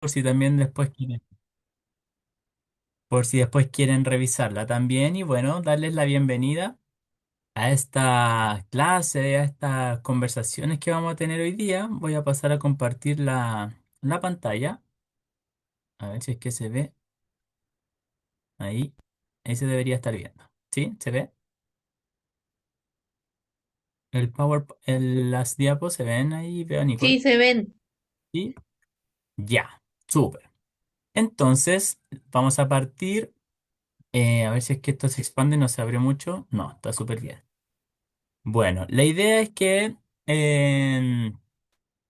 por si también después quieren, por si después quieren revisarla también. Y bueno, darles la bienvenida a esta clase, a estas conversaciones que vamos a tener hoy día. Voy a pasar a compartir la pantalla. A ver si es que se ve ahí. Ahí se debería estar viendo. ¿Sí? ¿Se ve? Las diapos se ven ahí, veo a Nicole. Sí, se ven. Y ya, súper. Entonces, vamos a partir. A ver si es que esto se expande, no se abre mucho. No, está súper bien. Bueno, la idea es que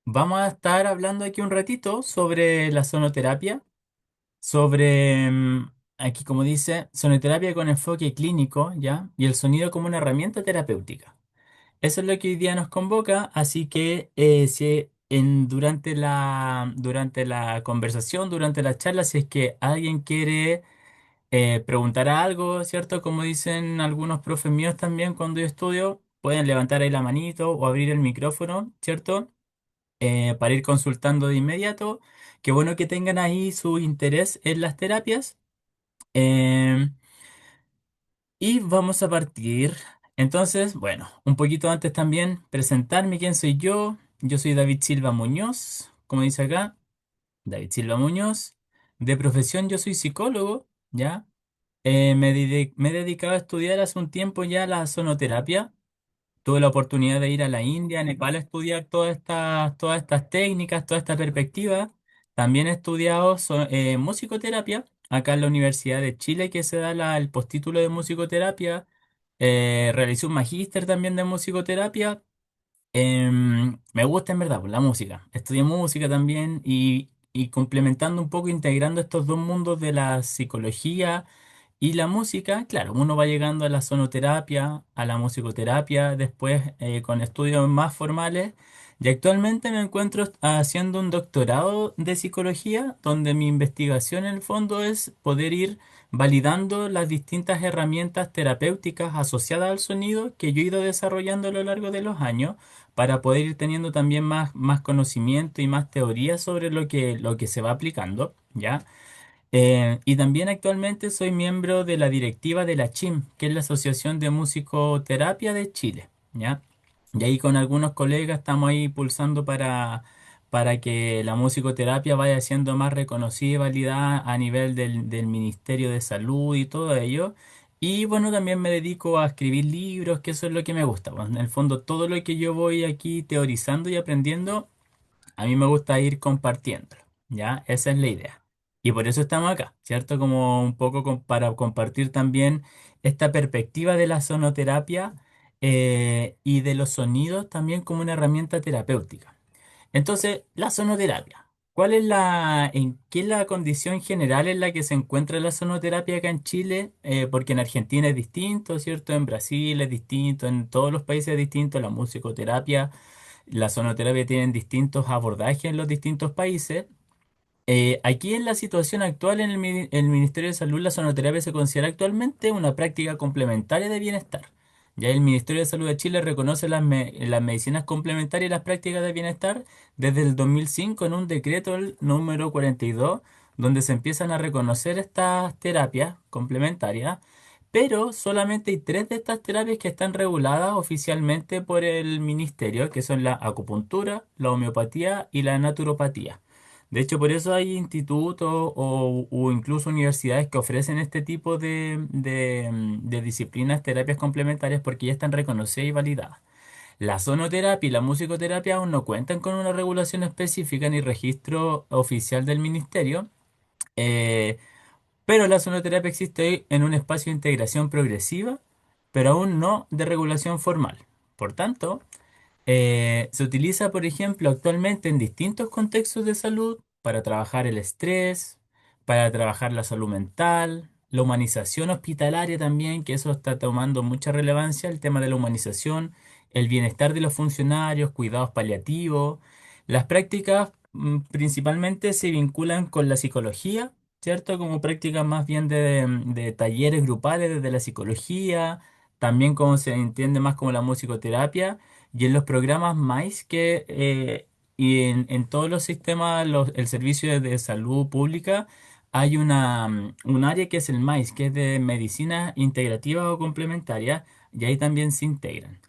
vamos a estar hablando aquí un ratito sobre la sonoterapia, sobre, aquí como dice, sonoterapia con enfoque clínico, ¿ya? Y el sonido como una herramienta terapéutica. Eso es lo que hoy día nos convoca, así que si durante la conversación, durante la charla, si es que alguien quiere preguntar algo, ¿cierto? Como dicen algunos profes míos también cuando yo estudio, pueden levantar ahí la manito o abrir el micrófono, ¿cierto? Para ir consultando de inmediato. Qué bueno que tengan ahí su interés en las terapias. Eh, y vamos a partir. Entonces, bueno, un poquito antes también presentarme quién soy yo. Yo soy David Silva Muñoz, como dice acá, David Silva Muñoz. De profesión yo soy psicólogo, ¿ya? Me he dedicado a estudiar hace un tiempo ya la sonoterapia. Tuve la oportunidad de ir a la India, a Nepal, a estudiar todas estas técnicas, toda esta perspectiva. También he estudiado musicoterapia acá en la Universidad de Chile, que se da el postítulo de musicoterapia. Realicé un magíster también de musicoterapia. Me gusta en verdad pues, la música. Estudié música también y complementando un poco, integrando estos dos mundos de la psicología y la música, claro, uno va llegando a la sonoterapia, a la musicoterapia, después con estudios más formales. Y actualmente me encuentro haciendo un doctorado de psicología, donde mi investigación en el fondo es poder ir validando las distintas herramientas terapéuticas asociadas al sonido que yo he ido desarrollando a lo largo de los años, para poder ir teniendo también más conocimiento y más teoría sobre lo que se va aplicando, ¿ya? Y también actualmente soy miembro de la directiva de la CHIM, que es la Asociación de Musicoterapia de Chile, ¿ya? Y ahí con algunos colegas estamos ahí pulsando para que la musicoterapia vaya siendo más reconocida y validada a nivel del Ministerio de Salud y todo ello. Y bueno, también me dedico a escribir libros, que eso es lo que me gusta. Bueno, en el fondo, todo lo que yo voy aquí teorizando y aprendiendo a mí me gusta ir compartiéndolo, ¿ya? Esa es la idea. Y por eso estamos acá, ¿cierto? Como un poco para compartir también esta perspectiva de la sonoterapia y de los sonidos también como una herramienta terapéutica. Entonces, la sonoterapia. ¿En qué es la condición general en la que se encuentra la sonoterapia acá en Chile? Porque en Argentina es distinto, ¿cierto? En Brasil es distinto, en todos los países es distinto, la musicoterapia, la sonoterapia tienen distintos abordajes en los distintos países. Aquí en la situación actual en el Ministerio de Salud, la sonoterapia se considera actualmente una práctica complementaria de bienestar. Ya el Ministerio de Salud de Chile reconoce las medicinas complementarias y las prácticas de bienestar desde el 2005 en un decreto el número 42, donde se empiezan a reconocer estas terapias complementarias, pero solamente hay tres de estas terapias que están reguladas oficialmente por el ministerio, que son la acupuntura, la homeopatía y la naturopatía. De hecho, por eso hay institutos o incluso universidades que ofrecen este tipo de disciplinas, terapias complementarias, porque ya están reconocidas y validadas. La sonoterapia y la musicoterapia aún no cuentan con una regulación específica ni registro oficial del ministerio, eh, pero la sonoterapia existe hoy en un espacio de integración progresiva, pero aún no de regulación formal. Por tanto, se utiliza, por ejemplo, actualmente en distintos contextos de salud para trabajar el estrés, para trabajar la salud mental, la humanización hospitalaria también, que eso está tomando mucha relevancia, el tema de la humanización, el bienestar de los funcionarios, cuidados paliativos. Las prácticas principalmente se vinculan con la psicología, ¿cierto? Como prácticas más bien de talleres grupales desde la psicología, también como se entiende más como la musicoterapia y en los programas MAIS, que y en todos los sistemas, el servicio de salud pública, hay un área que es el MAIS, que es de medicina integrativa o complementaria, y ahí también se integran.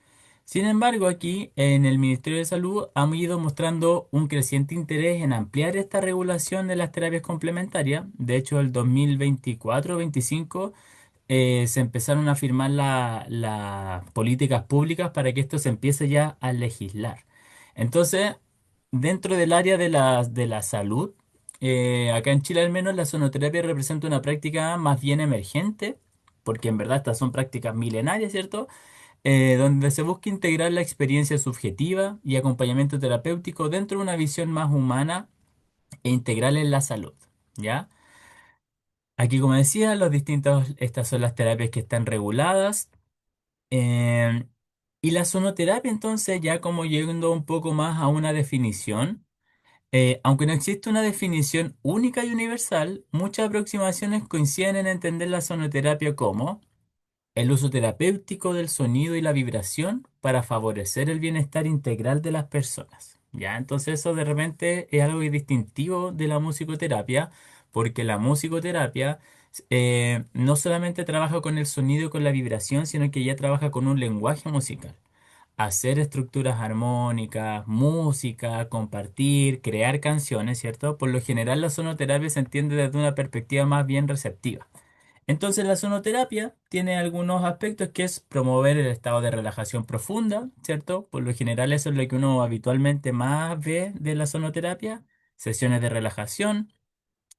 Sin embargo, aquí en el Ministerio de Salud han ido mostrando un creciente interés en ampliar esta regulación de las terapias complementarias. De hecho, el 2024-25 se empezaron a firmar las políticas públicas para que esto se empiece ya a legislar. Entonces, dentro del área de la salud, acá en Chile al menos la sonoterapia representa una práctica más bien emergente, porque en verdad estas son prácticas milenarias, ¿cierto? Donde se busca integrar la experiencia subjetiva y acompañamiento terapéutico dentro de una visión más humana e integral en la salud, ¿ya? Aquí, como decía, estas son las terapias que están reguladas. em, y la sonoterapia, entonces, ya como llegando un poco más a una definición, aunque no existe una definición única y universal, muchas aproximaciones coinciden en entender la sonoterapia como el uso terapéutico del sonido y la vibración para favorecer el bienestar integral de las personas. Ya, entonces eso de repente es algo distintivo de la musicoterapia, porque la musicoterapia no solamente trabaja con el sonido y con la vibración, sino que ya trabaja con un lenguaje musical. Hacer estructuras armónicas, música, compartir, crear canciones, ¿cierto? Por lo general la sonoterapia se entiende desde una perspectiva más bien receptiva. Entonces la sonoterapia tiene algunos aspectos que es promover el estado de relajación profunda, ¿cierto? Por lo general eso es lo que uno habitualmente más ve de la sonoterapia, sesiones de relajación.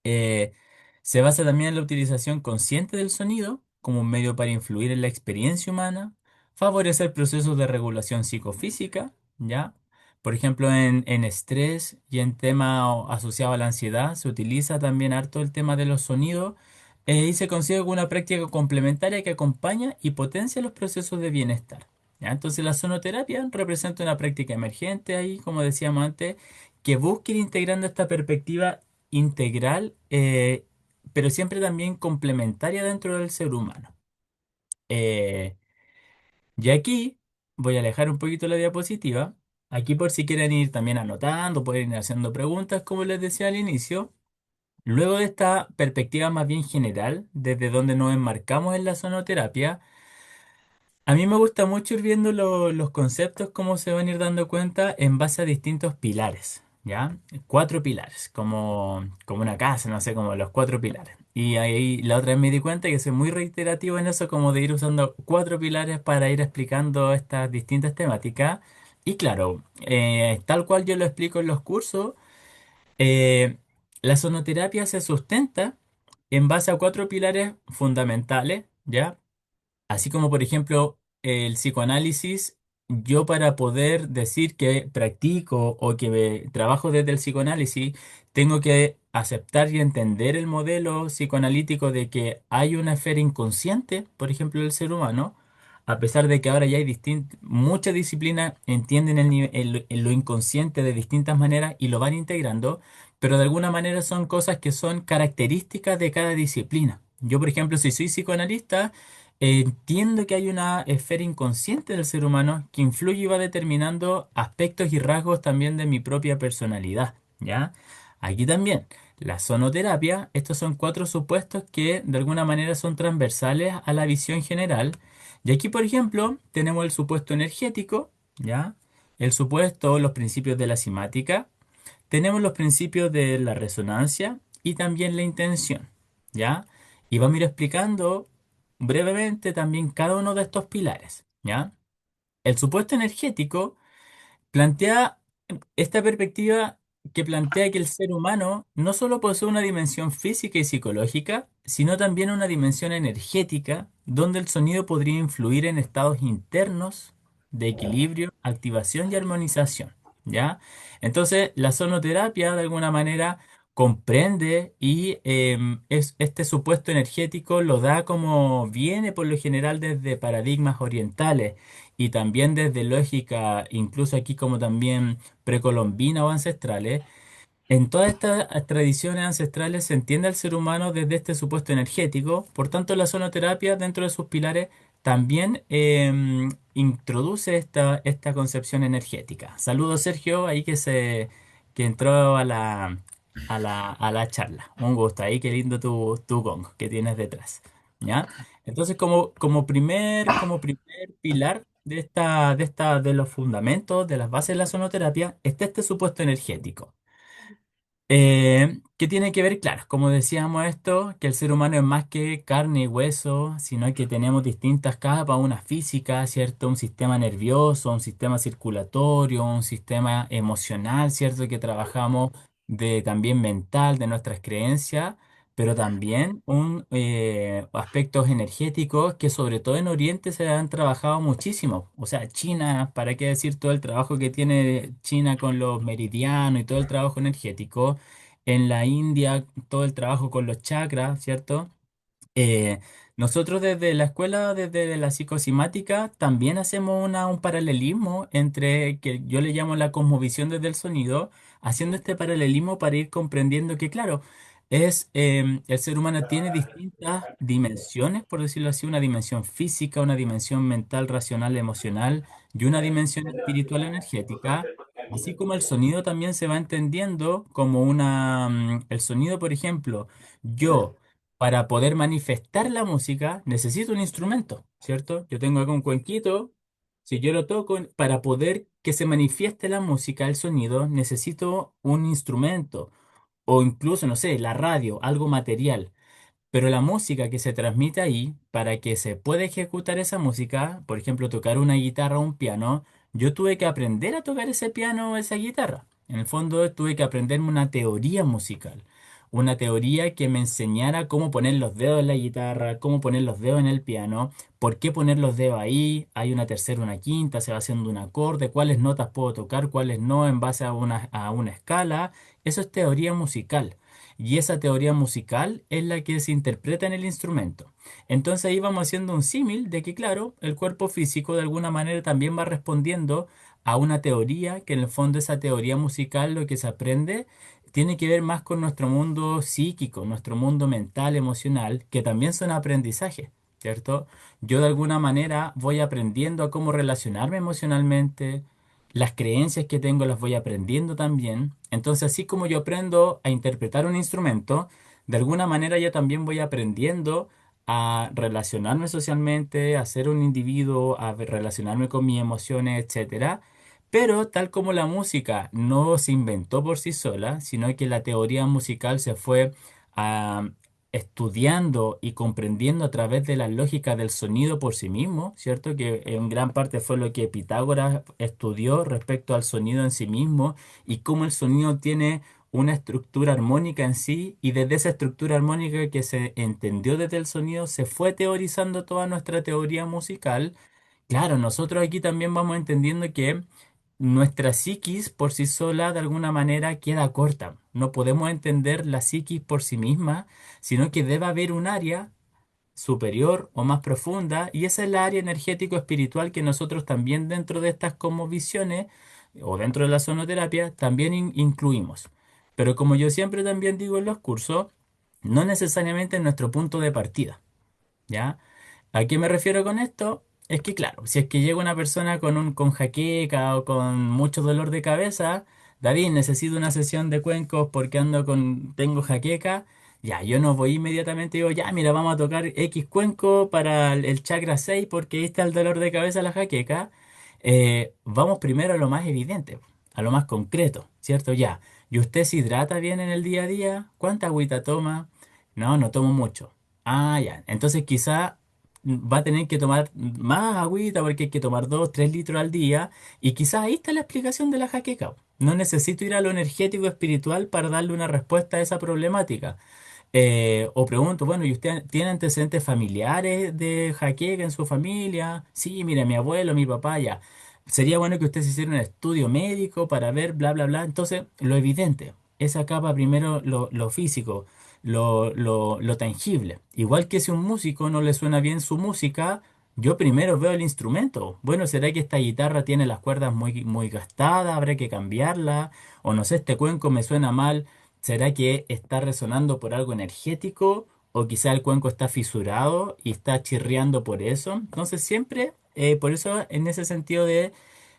eh, Se basa también en la utilización consciente del sonido como un medio para influir en la experiencia humana, favorecer procesos de regulación psicofísica, ¿ya? Por ejemplo, en estrés y en tema asociado a la ansiedad se utiliza también harto el tema de los sonidos y se consigue como una práctica complementaria que acompaña y potencia los procesos de bienestar, ¿ya? Entonces la sonoterapia representa una práctica emergente ahí, como decíamos antes, que busca ir integrando esta perspectiva integral, pero siempre también complementaria dentro del ser humano. Eh, y aquí voy a alejar un poquito la diapositiva. Aquí por si quieren ir también anotando, pueden ir haciendo preguntas, como les decía al inicio. Luego de esta perspectiva más bien general, desde donde nos enmarcamos en la sonoterapia, a mí me gusta mucho ir viendo los conceptos, cómo se van a ir dando cuenta en base a distintos pilares, ¿ya? Cuatro pilares, como una casa, no sé, como los cuatro pilares. Y ahí la otra vez me di cuenta que soy muy reiterativo en eso, como de ir usando cuatro pilares para ir explicando estas distintas temáticas. Y claro, tal cual yo lo explico en los cursos, eh, la sonoterapia se sustenta en base a cuatro pilares fundamentales, ¿ya? Así como, por ejemplo, el psicoanálisis, yo para poder decir que practico o que trabajo desde el psicoanálisis, tengo que aceptar y entender el modelo psicoanalítico de que hay una esfera inconsciente, por ejemplo, del ser humano, a pesar de que ahora ya hay muchas disciplinas entienden lo inconsciente de distintas maneras y lo van integrando, pero de alguna manera son cosas que son características de cada disciplina. Yo, por ejemplo, si soy psicoanalista, entiendo que hay una esfera inconsciente del ser humano que influye y va determinando aspectos y rasgos también de mi propia personalidad, ¿ya? Aquí también, la sonoterapia, estos son cuatro supuestos que de alguna manera son transversales a la visión general. Y aquí, por ejemplo, tenemos el supuesto energético, ¿ya? El supuesto, los principios de la simática, tenemos los principios de la resonancia y también la intención, ¿ya? Y vamos a ir explicando brevemente también cada uno de estos pilares, ¿ya? El supuesto energético plantea esta perspectiva que plantea que el ser humano no solo posee una dimensión física y psicológica, sino también una dimensión energética, donde el sonido podría influir en estados internos de equilibrio, activación y armonización, ¿ya? Entonces, la sonoterapia, de alguna manera, comprende y este supuesto energético lo da como viene por lo general desde paradigmas orientales y también desde lógica, incluso aquí como también precolombina o ancestrales. En todas estas tradiciones ancestrales se entiende al ser humano desde este supuesto energético, por tanto la sonoterapia dentro de sus pilares también introduce esta concepción energética. Saludos, Sergio, ahí que entró a la charla. Un gusto, ahí qué lindo tu gong que tienes detrás. ¿Ya? Entonces, como primer pilar de los fundamentos, de las bases de la sonoterapia, está este supuesto energético. ¿Qué tiene que ver? Claro, como decíamos esto, que el ser humano es más que carne y hueso, sino que tenemos distintas capas, una física, ¿cierto? Un sistema nervioso, un sistema circulatorio, un sistema emocional, ¿cierto? Que trabajamos de también mental, de nuestras creencias, pero también aspectos energéticos que sobre todo en Oriente se han trabajado muchísimo. O sea, China, ¿para qué decir todo el trabajo que tiene China con los meridianos y todo el trabajo energético? En la India, todo el trabajo con los chakras, ¿cierto? Eh, Nosotros desde la escuela, desde la psicosimática, también hacemos un paralelismo entre, que yo le llamo la cosmovisión desde el sonido, haciendo este paralelismo para ir comprendiendo que, claro, el ser humano tiene distintas dimensiones, por decirlo así, una dimensión física, una dimensión mental, racional, emocional y una dimensión espiritual energética. Así como el sonido también se va entendiendo como el sonido, por ejemplo, yo para poder manifestar la música necesito un instrumento, ¿cierto? Yo tengo acá un cuenquito, si yo lo toco, para poder que se manifieste la música, el sonido, necesito un instrumento o incluso, no sé, la radio, algo material. Pero la música que se transmite ahí, para que se pueda ejecutar esa música, por ejemplo, tocar una guitarra o un piano, yo tuve que aprender a tocar ese piano o esa guitarra. En el fondo, tuve que aprenderme una teoría musical. Una teoría que me enseñara cómo poner los dedos en la guitarra, cómo poner los dedos en el piano, por qué poner los dedos ahí, hay una tercera, una quinta, se va haciendo un acorde, cuáles notas puedo tocar, cuáles no, en base a una escala. Eso es teoría musical. Y esa teoría musical es la que se interpreta en el instrumento. Entonces ahí vamos haciendo un símil de que, claro, el cuerpo físico de alguna manera también va respondiendo a una teoría, que en el fondo esa teoría musical lo que se aprende tiene que ver más con nuestro mundo psíquico, nuestro mundo mental, emocional, que también son aprendizajes, ¿cierto? Yo de alguna manera voy aprendiendo a cómo relacionarme emocionalmente, las creencias que tengo las voy aprendiendo también. Entonces, así como yo aprendo a interpretar un instrumento, de alguna manera yo también voy aprendiendo a relacionarme socialmente, a ser un individuo, relacionarme con mis emociones, etcétera. Pero tal como la música no se inventó por sí sola, sino que la teoría musical se fue ah, estudiando y comprendiendo a través de la lógica del sonido por sí mismo, ¿cierto? Que en gran parte fue lo que Pitágoras estudió respecto al sonido en sí mismo y cómo el sonido tiene una estructura armónica en sí, y desde esa estructura armónica que se entendió desde el sonido se fue teorizando toda nuestra teoría musical. Claro, nosotros aquí también vamos entendiendo que nuestra psiquis por sí sola de alguna manera queda corta. No podemos entender la psiquis por sí misma, sino que debe haber un área superior o más profunda, y esa es la área energético-espiritual que nosotros también dentro de estas visiones o dentro de la sonoterapia también incluimos. Pero como yo siempre también digo en los cursos, no necesariamente en nuestro punto de partida. ¿Ya? ¿A qué me refiero con esto? Es que, claro, si es que llega una persona con jaqueca o con mucho dolor de cabeza, David, necesito una sesión de cuencos porque tengo jaqueca, ya, yo no voy inmediatamente y digo, ya, mira, vamos a tocar X cuenco para el chakra 6 porque ahí está el dolor de cabeza, la jaqueca. Vamos primero a lo más evidente, a lo más concreto, ¿cierto? Ya, ¿y usted se hidrata bien en el día a día? ¿Cuánta agüita toma? No, no tomo mucho. Ah, ya. Entonces quizá va a tener que tomar más agüita porque hay que tomar 2, 3 litros al día. Y quizá ahí está la explicación de la jaqueca. No necesito ir a lo energético espiritual para darle una respuesta a esa problemática. O pregunto, bueno, ¿y usted tiene antecedentes familiares de jaqueca en su familia? Sí, mira, mi abuelo, mi papá, ya. Sería bueno que usted se hiciera un estudio médico para ver, bla, bla, bla. Entonces, lo evidente, esa capa primero lo físico, lo tangible. Igual que si a un músico no le suena bien su música, yo primero veo el instrumento. Bueno, ¿será que esta guitarra tiene las cuerdas muy, muy gastadas? ¿Habrá que cambiarla? O no sé, este cuenco me suena mal. ¿Será que está resonando por algo energético o quizá el cuenco está fisurado y está chirriando por eso. Entonces siempre, por eso en ese sentido de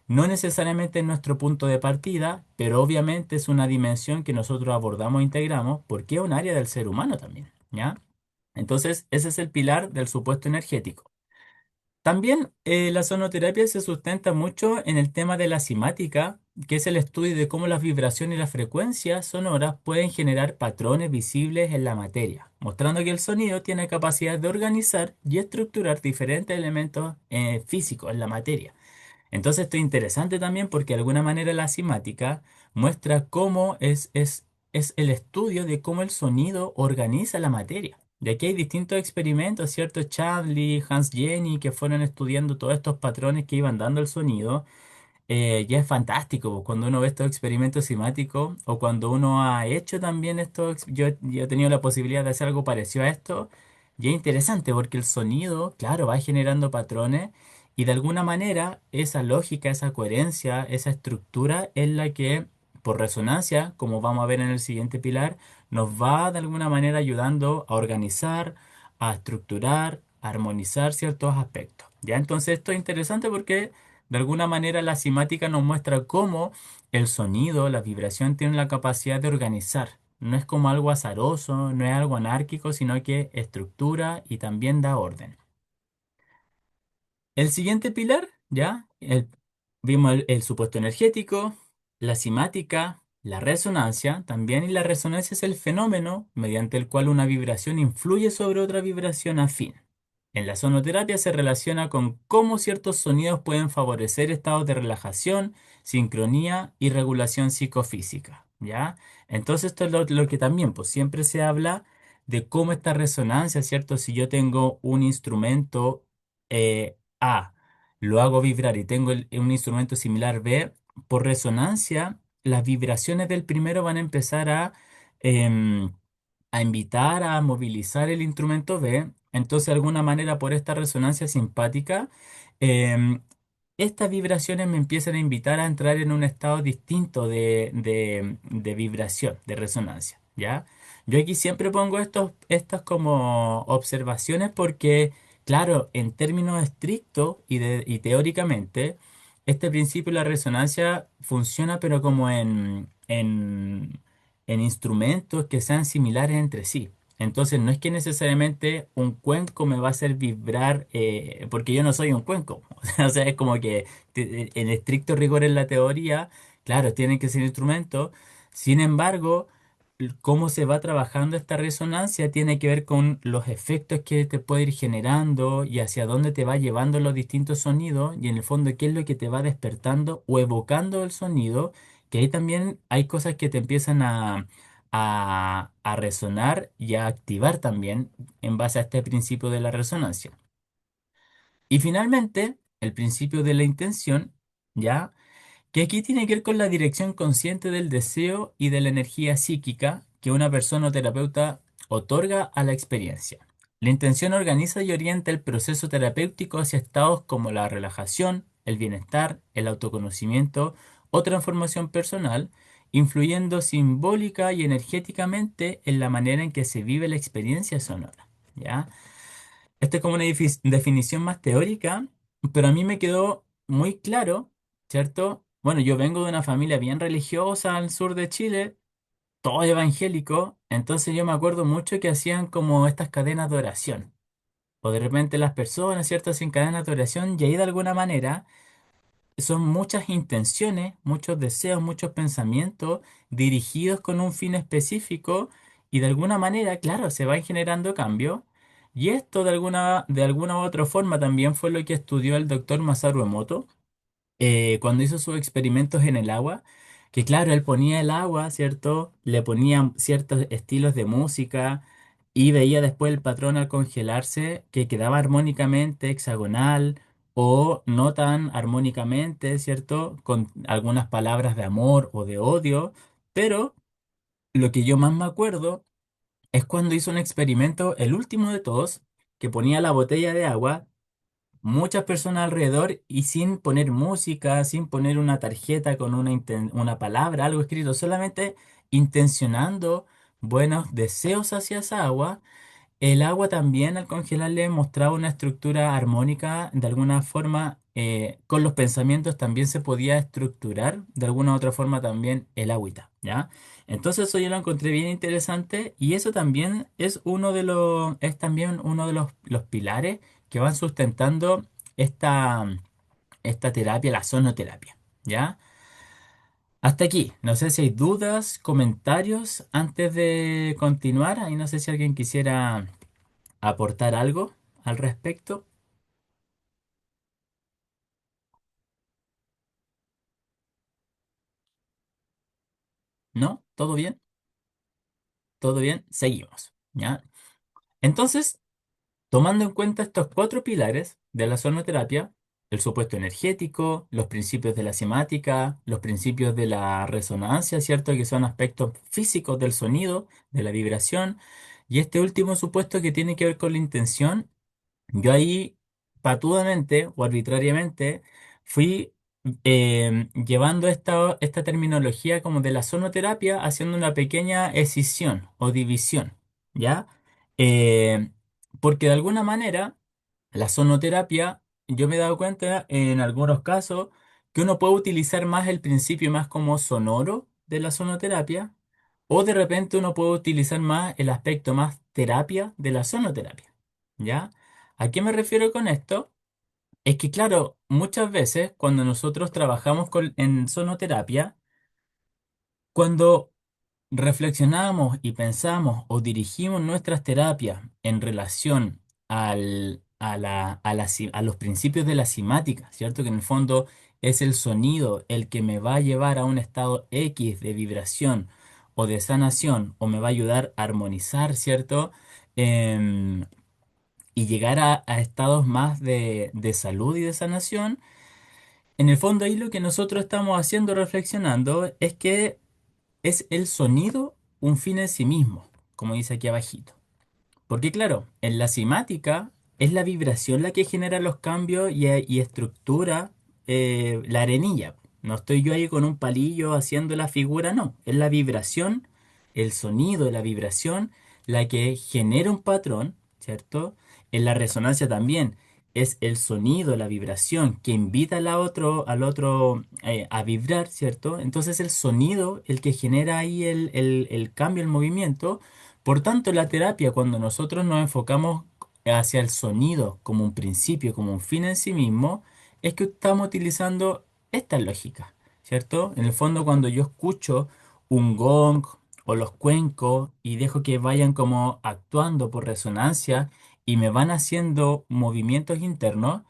no necesariamente es nuestro punto de partida, pero obviamente es una dimensión que nosotros abordamos e integramos porque es un área del ser humano también, ¿ya? Entonces, ese es el pilar del supuesto energético. También la sonoterapia se sustenta mucho en el tema de la simática, que es el estudio de cómo las vibraciones y las frecuencias sonoras pueden generar patrones visibles en la materia, mostrando que el sonido tiene capacidad de organizar y estructurar diferentes elementos físicos en la materia. Entonces esto es interesante también porque de alguna manera la cimática muestra cómo es el estudio de cómo el sonido organiza la materia. De aquí hay distintos experimentos, ¿cierto? Chadley, Hans Jenny, que fueron estudiando todos estos patrones que iban dando el sonido. Ya es fantástico pues, cuando uno ve estos experimentos cimáticos o cuando uno ha hecho también estos, yo he tenido la posibilidad de hacer algo parecido a esto, y es interesante porque el sonido, claro, va generando patrones y de alguna manera esa lógica, esa coherencia, esa estructura es la que por resonancia, como vamos a ver en el siguiente pilar, nos va de alguna manera ayudando a organizar, a estructurar, a armonizar ciertos aspectos. Ya entonces esto es interesante porque de alguna manera la cimática nos muestra cómo el sonido, la vibración tiene la capacidad de organizar. No es como algo azaroso, no es algo anárquico, sino que estructura y también da orden. El siguiente pilar, ya, vimos el supuesto energético, la cimática, la resonancia también, y la resonancia es el fenómeno mediante el cual una vibración influye sobre otra vibración afín. En la sonoterapia se relaciona con cómo ciertos sonidos pueden favorecer estados de relajación, sincronía y regulación psicofísica, ¿ya? Entonces esto es lo que también, pues siempre se habla de cómo esta resonancia, ¿cierto? Si yo tengo un instrumento A, lo hago vibrar y tengo un instrumento similar B, por resonancia, las vibraciones del primero van a empezar em, a invitar a movilizar el instrumento B. Entonces, de alguna manera, por esta resonancia simpática, em, estas vibraciones me empiezan a invitar a entrar en un estado distinto de vibración, de resonancia, ¿ya? Yo aquí siempre pongo estas como observaciones porque, claro, en términos estrictos y teóricamente, este principio de la resonancia funciona pero como en instrumentos que sean similares entre sí. Entonces no es que necesariamente un cuenco me va a hacer vibrar, porque yo no soy un cuenco. O sea, es como que en estricto rigor en la teoría, claro, tienen que ser instrumentos. Sin embargo, cómo se va trabajando esta resonancia tiene que ver con los efectos que te puede ir generando y hacia dónde te va llevando los distintos sonidos y en el fondo qué es lo que te va despertando o evocando el sonido, que ahí también hay cosas que te empiezan a resonar y a activar también en base a este principio de la resonancia. Y finalmente, el principio de la intención, ¿ya? Que aquí tiene que ver con la dirección consciente del deseo y de la energía psíquica que una persona o terapeuta otorga a la experiencia. La intención organiza y orienta el proceso terapéutico hacia estados como la relajación, el bienestar, el autoconocimiento o transformación personal, influyendo simbólica y energéticamente en la manera en que se vive la experiencia sonora. ¿Ya? Esto es como una definición más teórica, pero a mí me quedó muy claro, ¿cierto? Bueno, yo vengo de una familia bien religiosa al sur de Chile, todo evangélico, entonces yo me acuerdo mucho que hacían como estas cadenas de oración. O de repente las personas, ¿cierto? Hacen cadenas de oración y ahí de alguna manera son muchas intenciones, muchos deseos, muchos pensamientos dirigidos con un fin específico y de alguna manera, claro, se van generando cambios. Y esto de alguna u otra forma también fue lo que estudió el doctor Masaru Emoto cuando hizo sus experimentos en el agua, que claro, él ponía el agua, ¿cierto? Le ponía ciertos estilos de música y veía después el patrón al congelarse que quedaba armónicamente hexagonal o no tan armónicamente, ¿cierto? Con algunas palabras de amor o de odio, pero lo que yo más me acuerdo es cuando hizo un experimento, el último de todos, que ponía la botella de agua muchas personas alrededor y sin poner música, sin poner una tarjeta con una palabra, algo escrito, solamente intencionando buenos deseos hacia esa agua El agua también al congelarle mostraba una estructura armónica, de alguna forma, con los pensamientos también se podía estructurar de alguna u otra forma también el agüita, ¿ya? Entonces eso yo lo encontré bien interesante y eso también es es también uno de los pilares que van sustentando esta, esta terapia, la sonoterapia, ¿ya? Hasta aquí, no sé si hay dudas, comentarios antes de continuar, ahí no sé si alguien quisiera aportar algo al respecto. ¿No? ¿Todo bien? ¿Todo bien? Seguimos. ¿Ya? Entonces, tomando en cuenta estos cuatro pilares de la sonoterapia, el supuesto energético, los principios de la semática, los principios de la resonancia, ¿cierto? Que son aspectos físicos del sonido, de la vibración, y este último supuesto que tiene que ver con la intención. Yo ahí, patudamente o arbitrariamente, fui llevando esta terminología como de la sonoterapia, haciendo una pequeña escisión o división, ¿ya? Eh, Porque de alguna manera, la sonoterapia, yo me he dado cuenta en algunos casos que uno puede utilizar más el principio más como sonoro de la sonoterapia, o de repente uno puede utilizar más el aspecto más terapia de la sonoterapia, ¿ya? ¿A qué me refiero con esto? Es que, claro, muchas veces cuando nosotros trabajamos en sonoterapia, cuando reflexionamos y pensamos o dirigimos nuestras terapias en relación a los principios de la simática, ¿cierto? Que en el fondo es el sonido el que me va a llevar a un estado X de vibración o de sanación o me va a ayudar a armonizar, ¿cierto? Em, y llegar a estados más de salud y de sanación, en el fondo ahí lo que nosotros estamos haciendo reflexionando es que es el sonido un fin en sí mismo, como dice aquí abajito. Porque claro, en la cimática es la vibración la que genera los cambios y estructura la arenilla. No estoy yo ahí con un palillo haciendo la figura, no. Es la vibración, el sonido, la vibración, la que genera un patrón, ¿cierto? En la resonancia también es el sonido, la vibración que invita al otro a vibrar, ¿cierto? Entonces el sonido el que genera ahí el cambio, el movimiento. Por tanto, la terapia, cuando nosotros nos enfocamos hacia el sonido como un principio, como un fin en sí mismo, es que estamos utilizando esta lógica, ¿cierto? En el fondo, cuando yo escucho un gong o los cuencos y dejo que vayan como actuando por resonancia y me van haciendo movimientos internos,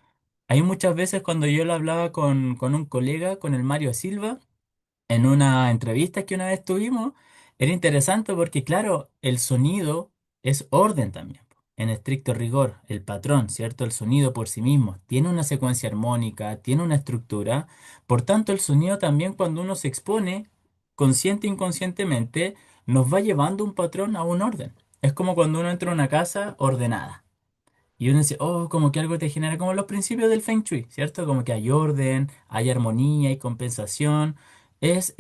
hay muchas veces cuando yo lo hablaba con un colega, con el Mario Silva, en una entrevista que una vez tuvimos, era interesante porque, claro, el sonido es orden también, po, en estricto rigor, el patrón, ¿cierto? El sonido por sí mismo tiene una secuencia armónica, tiene una estructura, por tanto, el sonido también cuando uno se expone, consciente e inconscientemente, nos va llevando un patrón a un orden. Es como cuando uno entra a una casa ordenada. Y uno dice, oh, como que algo te genera como los principios del Feng Shui, ¿cierto? Como que hay orden, hay armonía, hay compensación. Es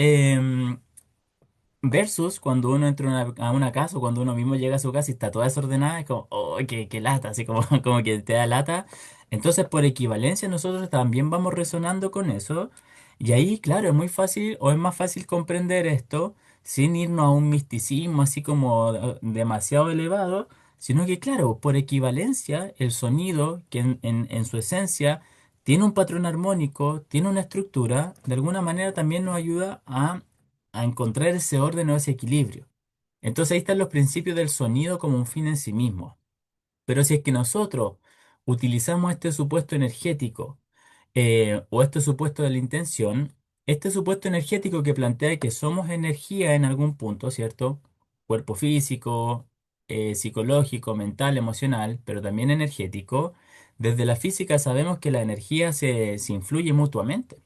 versus cuando uno entra a una casa o cuando uno mismo llega a su casa y está toda desordenada, es como, oh, qué lata, así como, como que te da lata. Entonces, por equivalencia, nosotros también vamos resonando con eso. Y ahí, claro, es muy fácil o es más fácil comprender esto sin irnos a un misticismo así como demasiado elevado, sino que, claro, por equivalencia, el sonido, que en su esencia tiene un patrón armónico, tiene una estructura, de alguna manera también nos ayuda a encontrar ese orden o ese equilibrio. Entonces ahí están los principios del sonido como un fin en sí mismo. Pero si es que nosotros utilizamos este supuesto energético o este supuesto de la intención, este supuesto energético que plantea que somos energía en algún punto, ¿cierto? Cuerpo físico, psicológico, mental, emocional, pero también energético. Desde la física sabemos que la energía se influye mutuamente.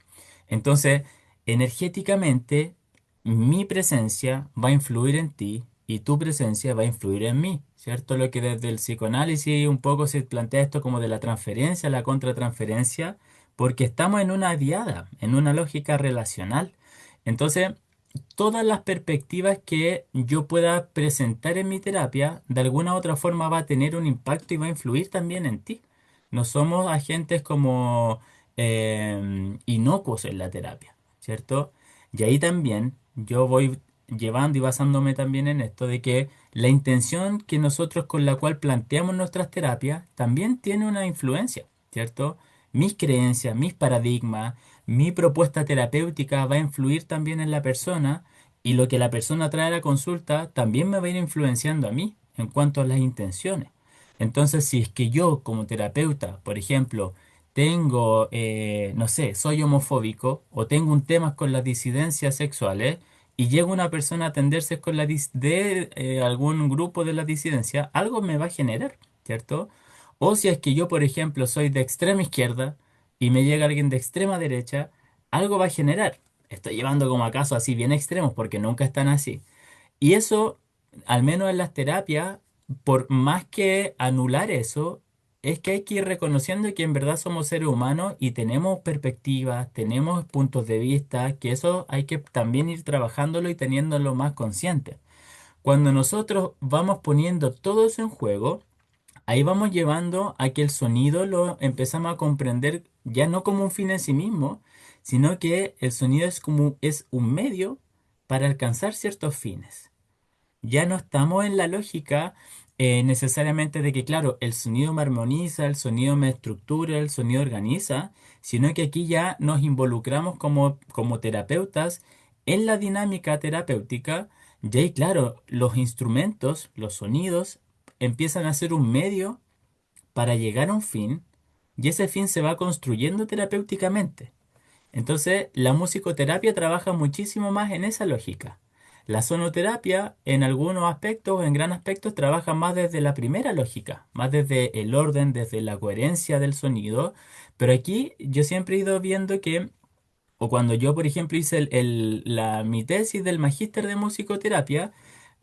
Entonces, energéticamente, mi presencia va a influir en ti y tu presencia va a influir en mí, ¿cierto? Lo que desde el psicoanálisis un poco se plantea esto como de la transferencia, la contratransferencia, porque estamos en una diada, en una lógica relacional. Entonces, todas las perspectivas que yo pueda presentar en mi terapia, de alguna u otra forma va a tener un impacto y va a influir también en ti. No somos agentes como inocuos en la terapia, ¿cierto? Y ahí también yo voy llevando y basándome también en esto de que la intención que nosotros con la cual planteamos nuestras terapias también tiene una influencia, ¿cierto? Mis creencias, mis paradigmas, mi propuesta terapéutica va a influir también en la persona y lo que la persona trae a la consulta también me va a ir influenciando a mí en cuanto a las intenciones. Entonces, si es que yo como terapeuta, por ejemplo, tengo, no sé, soy homofóbico o tengo un tema con las disidencias sexuales y llega una persona a atenderse con de algún grupo de la disidencia, algo me va a generar, ¿cierto? O si es que yo, por ejemplo, soy de extrema izquierda y me llega alguien de extrema derecha, algo va a generar. Estoy llevando como a casos así bien extremos porque nunca están así. Y eso, al menos en las terapias, por más que anular eso, es que hay que ir reconociendo que en verdad somos seres humanos y tenemos perspectivas, tenemos puntos de vista, que eso hay que también ir trabajándolo y teniéndolo más consciente. Cuando nosotros vamos poniendo todo eso en juego, ahí vamos llevando a que el sonido lo empezamos a comprender ya no como un fin en sí mismo, sino que el sonido es como es un medio para alcanzar ciertos fines. Ya no estamos en la lógica necesariamente de que, claro, el sonido me armoniza, el sonido me estructura, el sonido organiza, sino que aquí ya nos involucramos como terapeutas en la dinámica terapéutica. Y ahí, claro, los instrumentos, los sonidos, empiezan a ser un medio para llegar a un fin y ese fin se va construyendo terapéuticamente. Entonces, la musicoterapia trabaja muchísimo más en esa lógica. La sonoterapia, en algunos aspectos, en gran aspectos, trabaja más desde la primera lógica, más desde el orden, desde la coherencia del sonido. Pero aquí yo siempre he ido viendo que, o cuando yo, por ejemplo, hice mi tesis del magíster de musicoterapia,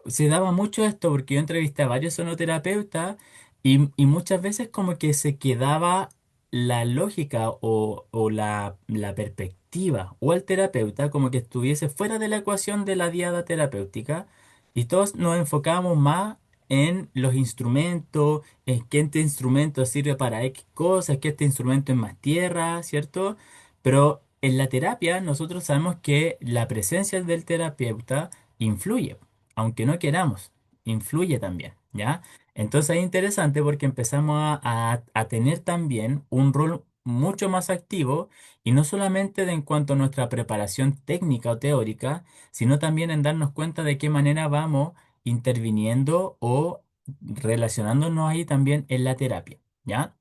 se daba mucho esto porque yo entrevisté a varios sonoterapeutas y muchas veces como que se quedaba la lógica o la perspectiva o el terapeuta como que estuviese fuera de la ecuación de la diada terapéutica y todos nos enfocábamos más en los instrumentos, en qué este instrumento sirve para X cosas, que este instrumento es más tierra, ¿cierto? Pero en la terapia nosotros sabemos que la presencia del terapeuta influye aunque no queramos, influye también, ¿ya? Entonces es interesante porque empezamos a tener también un rol mucho más activo y no solamente en cuanto a nuestra preparación técnica o teórica, sino también en darnos cuenta de qué manera vamos interviniendo o relacionándonos ahí también en la terapia, ¿ya?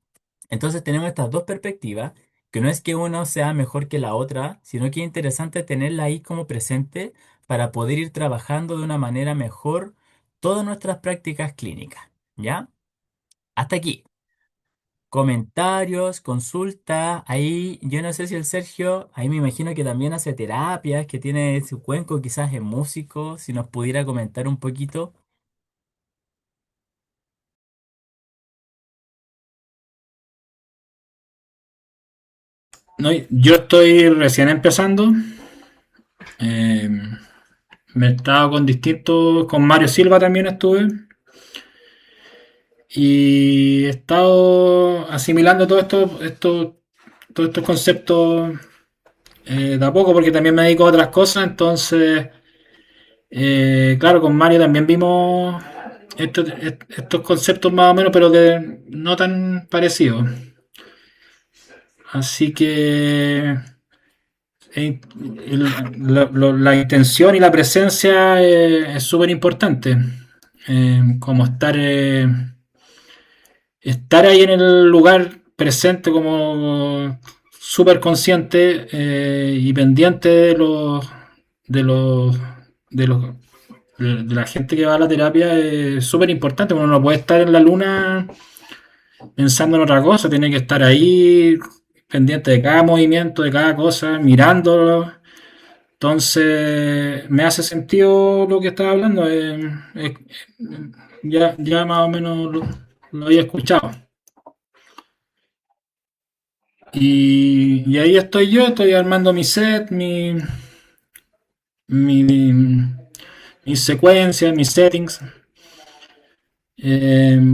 Entonces tenemos estas dos perspectivas, que no es que uno sea mejor que la otra, sino que es interesante tenerla ahí como presente para poder ir trabajando de una manera mejor todas nuestras prácticas clínicas. ¿Ya? Hasta aquí. Comentarios, consultas. Ahí yo no sé si el Sergio, ahí me imagino que también hace terapias, que tiene su cuenco, quizás es músico, si nos pudiera comentar un poquito. No, yo estoy recién empezando. eh, Me he estado con distintos, con Mario Silva también estuve. Y he estado asimilando todos estos conceptos de a poco, porque también me dedico a otras cosas. Entonces, claro, con Mario también vimos estos conceptos más o menos, pero de no tan parecidos. Así que la intención y la presencia es súper importante. Como estar ahí en el lugar presente como súper consciente y pendiente de los, de los de la gente que va a la terapia es súper importante. Uno no puede estar en la luna pensando en otra cosa, tiene que estar ahí pendiente de cada movimiento, de cada cosa, mirándolo. Entonces, me hace sentido lo que estaba hablando. Ya más o menos lo había escuchado. Y ahí estoy yo, estoy armando mi set, mi, mis secuencias, mis settings,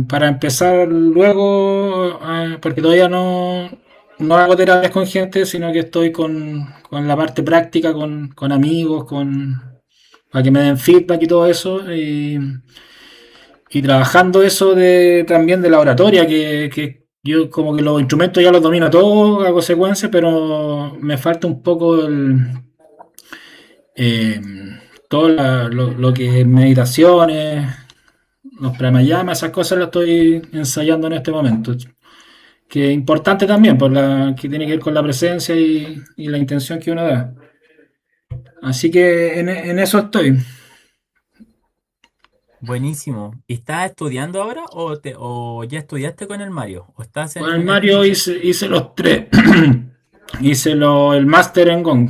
para empezar luego, porque todavía no hago terapias con gente, sino que estoy con la parte práctica, con amigos, para que me den feedback y todo eso. Y trabajando eso también de la oratoria, que yo como que los instrumentos ya los domino todos, hago secuencias, pero me falta un poco eh, todo lo que es meditaciones, los pranayamas, esas cosas las estoy ensayando en este momento. Que es importante también, que tiene que ver con la presencia y la intención que uno da. Así que en eso estoy. Buenísimo. ¿Y estás estudiando ahora o ya estudiaste con el Mario? ¿O estás Con el en este Mario nivel? hice los tres. Hice el máster en Gong.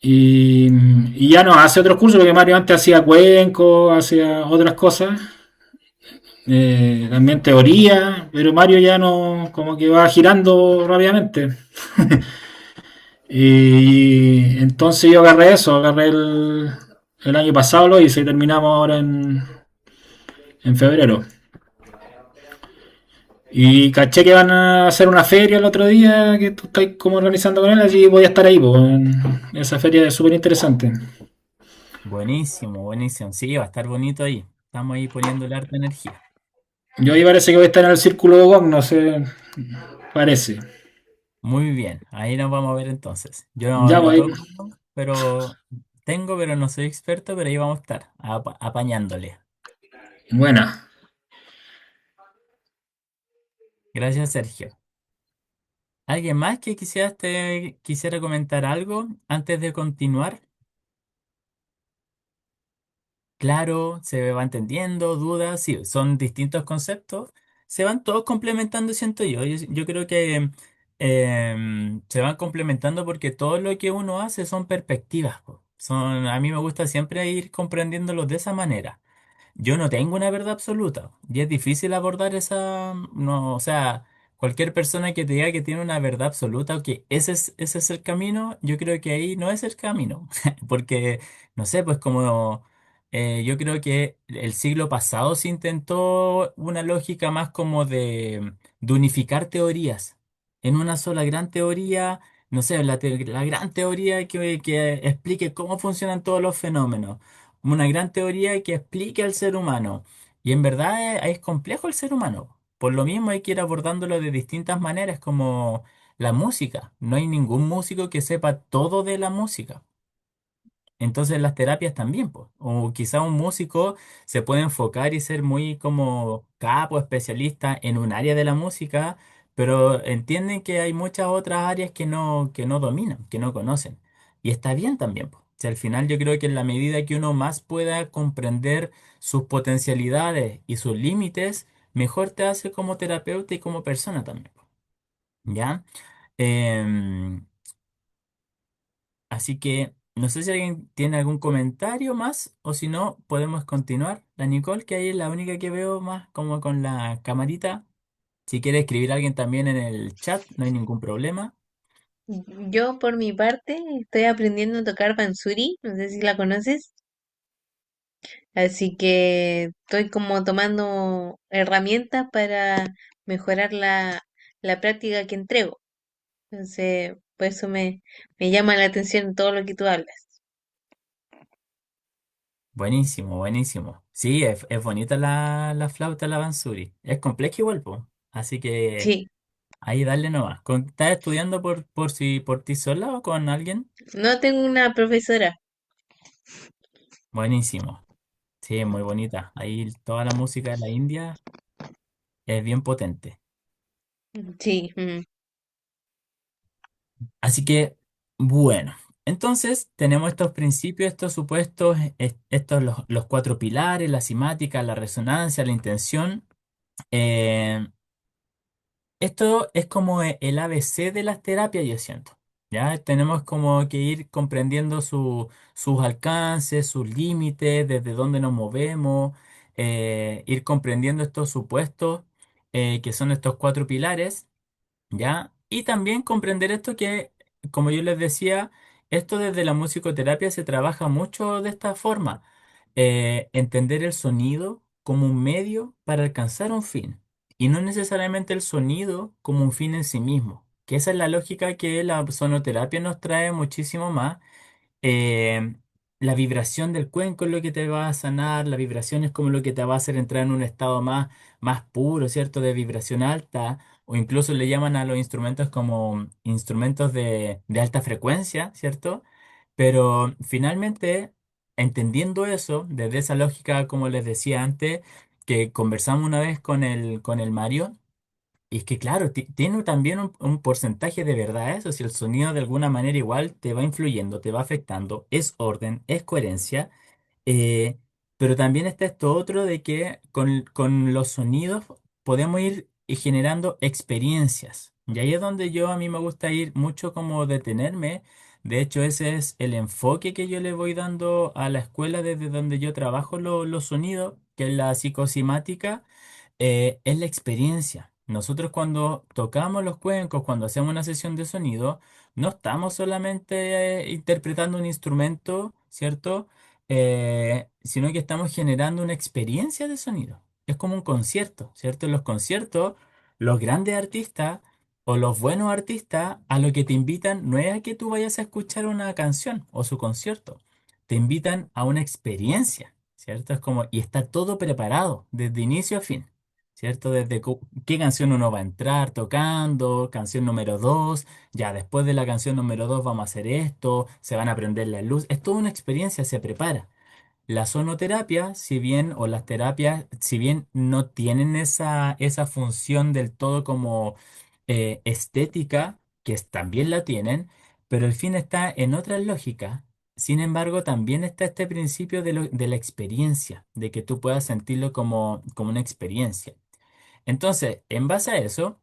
Y ya no hace otros cursos, porque Mario antes hacía cuenco, hacía otras cosas, también teoría, pero Mario ya no, como que va girando rápidamente. Y entonces yo agarré eso, agarré el año pasado lo hice y terminamos ahora en febrero. Y caché que van a hacer una feria el otro día que tú estás como organizando con él, así voy a estar ahí, pues, en esa feria es súper interesante. Buenísimo, buenísimo. Sí, va a estar bonito ahí. Estamos ahí poniéndole harta energía. Yo ahí parece que voy a estar en el círculo de Gong, no sé, parece. Muy bien, ahí nos vamos a ver entonces. Yo no, Ya, no pues, toco, pero pero no soy experto, pero ahí vamos a estar, apañándole. buena. Gracias, Sergio. ¿Alguien más que quisiera comentar algo antes de continuar? Claro, se va entendiendo, dudas, sí, son distintos conceptos, se van todos complementando, siento yo. Yo creo que se van complementando porque todo lo que uno hace son perspectivas, po. A mí me gusta siempre ir comprendiéndolos de esa manera. Yo no tengo una verdad absoluta y es difícil abordar no, o sea, cualquier persona que te diga que tiene una verdad absoluta o que ese es el camino, yo creo que ahí no es el camino, porque, no sé, pues como yo creo que el siglo pasado se intentó una lógica más como de unificar teorías en una sola gran teoría, no sé, la gran teoría que explique cómo funcionan todos los fenómenos, una gran teoría que explique al ser humano. Y en verdad es complejo el ser humano. Por lo mismo hay que ir abordándolo de distintas maneras, como la música. No hay ningún músico que sepa todo de la música. Entonces las terapias también, pues. O quizá un músico se puede enfocar y ser muy como capo, especialista en un área de la música, pero entienden que hay muchas otras áreas que no dominan, que no conocen. Y está bien también, pues. Si al final yo creo que en la medida que uno más pueda comprender sus potencialidades y sus límites, mejor te hace como terapeuta y como persona también, pues. ¿Ya? Em, Así que no sé si alguien tiene algún comentario más o si no, podemos continuar. La Nicole, que ahí es la única que veo más como con la camarita. Si quiere escribir a alguien también en el chat, no hay ningún problema. Yo, por mi parte, estoy aprendiendo a tocar Bansuri, no sé si la conoces, así que estoy como tomando herramientas para mejorar la práctica que entrego. Entonces, por eso me llama la atención todo lo que tú hablas. Buenísimo, buenísimo. Sí, es bonita la flauta, la Bansuri. Es compleja igual, po. Así que Sí, ahí dale nomás. ¿Estás estudiando por ti sola o con alguien? no tengo una profesora. Buenísimo. Sí, muy bonita. Ahí toda la música de la India es bien potente. Sí, Así que, bueno, entonces tenemos estos principios, estos supuestos, estos los cuatro pilares, la simática, la resonancia, la intención. Eh, Esto es como el ABC de las terapias, yo siento. Ya tenemos como que ir comprendiendo sus alcances, sus límites, desde dónde nos movemos, ir comprendiendo estos supuestos que son estos cuatro pilares. ¿Ya? Y también comprender esto que, como yo les decía, Esto desde la musicoterapia se trabaja mucho de esta forma. Entender el sonido como un medio para alcanzar un fin y no necesariamente el sonido como un fin en sí mismo. Que esa es la lógica que la sonoterapia nos trae muchísimo más. eh, la vibración del cuenco es lo que te va a sanar, la vibración es como lo que te va a hacer entrar en un estado más puro, ¿cierto? De vibración alta, o incluso le llaman a los instrumentos como instrumentos de alta frecuencia, ¿cierto? Pero finalmente, entendiendo eso, desde esa lógica, como les decía antes, que conversamos una vez con el Mario, y es que claro, tiene también un porcentaje de verdad eso, si el sonido de alguna manera igual te va influyendo, te va afectando, es orden, es coherencia, eh, pero también está esto otro de que con los sonidos podemos ir generando experiencias. Y ahí es donde yo a mí me gusta ir mucho como detenerme. De hecho, ese es el enfoque que yo le voy dando a la escuela desde donde yo trabajo los sonidos, que es la psicosimática, es la experiencia. Nosotros cuando tocamos los cuencos, cuando hacemos una sesión de sonido, no estamos solamente interpretando un instrumento, ¿cierto? Sino que estamos generando una experiencia de sonido. Es como un concierto, ¿cierto? En los conciertos, los grandes artistas o los buenos artistas a lo que te invitan no es a que tú vayas a escuchar una canción o su concierto, te invitan a una experiencia, ¿cierto? Es como, y está todo preparado desde inicio a fin. ¿Cierto? Desde qué canción uno va a entrar tocando, canción número 2, ya después de la canción número 2 vamos a hacer esto, se van a prender las luces, es toda una experiencia, se prepara. La sonoterapia, si bien, o las terapias, si bien no tienen esa función del todo como estética, también la tienen, pero el fin está en otra lógica. Sin embargo, también está este principio de la experiencia, de que tú puedas sentirlo como una experiencia. Entonces, en base a eso,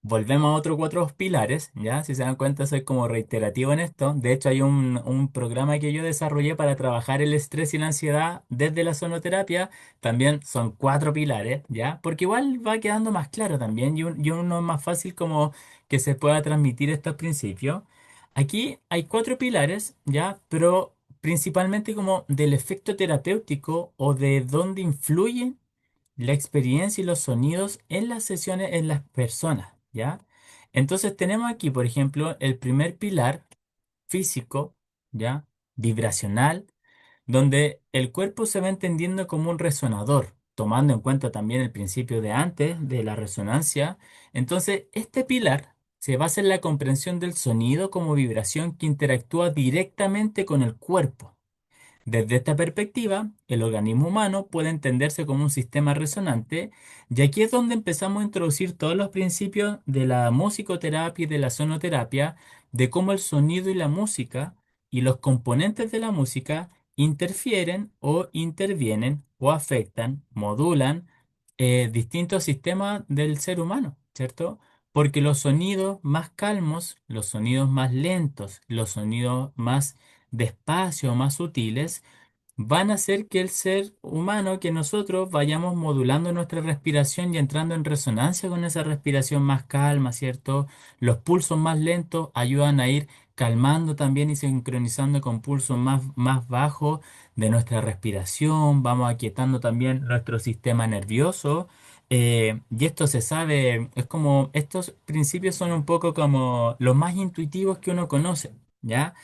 volvemos a otros cuatro pilares, ¿ya? Si se dan cuenta, soy como reiterativo en esto. De hecho, hay un programa que yo desarrollé para trabajar el estrés y la ansiedad desde la sonoterapia. También son cuatro pilares, ¿ya? Porque igual va quedando más claro también y uno es más fácil como que se pueda transmitir estos principios. Aquí hay cuatro pilares, ¿ya? Pero principalmente como del efecto terapéutico o de dónde influyen la experiencia y los sonidos en las sesiones en las personas, ¿ya? Entonces tenemos aquí, por ejemplo, el primer pilar físico, ¿ya? Vibracional, donde el cuerpo se va entendiendo como un resonador, tomando en cuenta también el principio de antes, de la resonancia. Entonces, este pilar se basa en la comprensión del sonido como vibración que interactúa directamente con el cuerpo. Desde esta perspectiva, el organismo humano puede entenderse como un sistema resonante, y aquí es donde empezamos a introducir todos los principios de la musicoterapia y de la sonoterapia, de cómo el sonido y la música y los componentes de la música interfieren o intervienen o afectan, modulan distintos sistemas del ser humano, ¿cierto? Porque los sonidos más calmos, los sonidos más lentos, los sonidos más despacio, más sutiles, van a hacer que el ser humano, que nosotros vayamos modulando nuestra respiración y entrando en resonancia con esa respiración más calma, ¿cierto? Los pulsos más lentos ayudan a ir calmando también y sincronizando con pulsos más bajos de nuestra respiración, vamos aquietando también nuestro sistema nervioso. Y esto se sabe, es como, estos principios son un poco como los más intuitivos que uno conoce, ¿ya?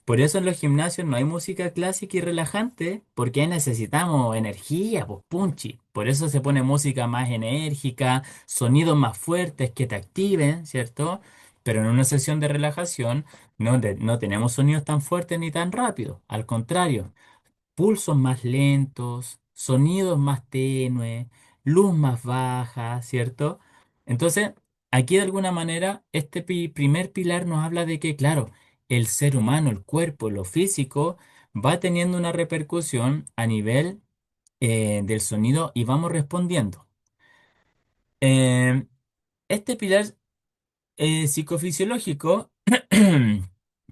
Por eso en los gimnasios no hay música clásica y relajante, porque ahí necesitamos energía, pues punchi. Por eso se pone música más enérgica, sonidos más fuertes que te activen, ¿cierto? Pero en una sesión de relajación no tenemos sonidos tan fuertes ni tan rápidos. Al contrario, pulsos más lentos, sonidos más tenues, luz más baja, ¿cierto? Entonces, aquí de alguna manera, este primer pilar nos habla de que, claro, el ser humano, el cuerpo, lo físico, va teniendo una repercusión a nivel del sonido y vamos respondiendo. Eh, este pilar psicofisiológico,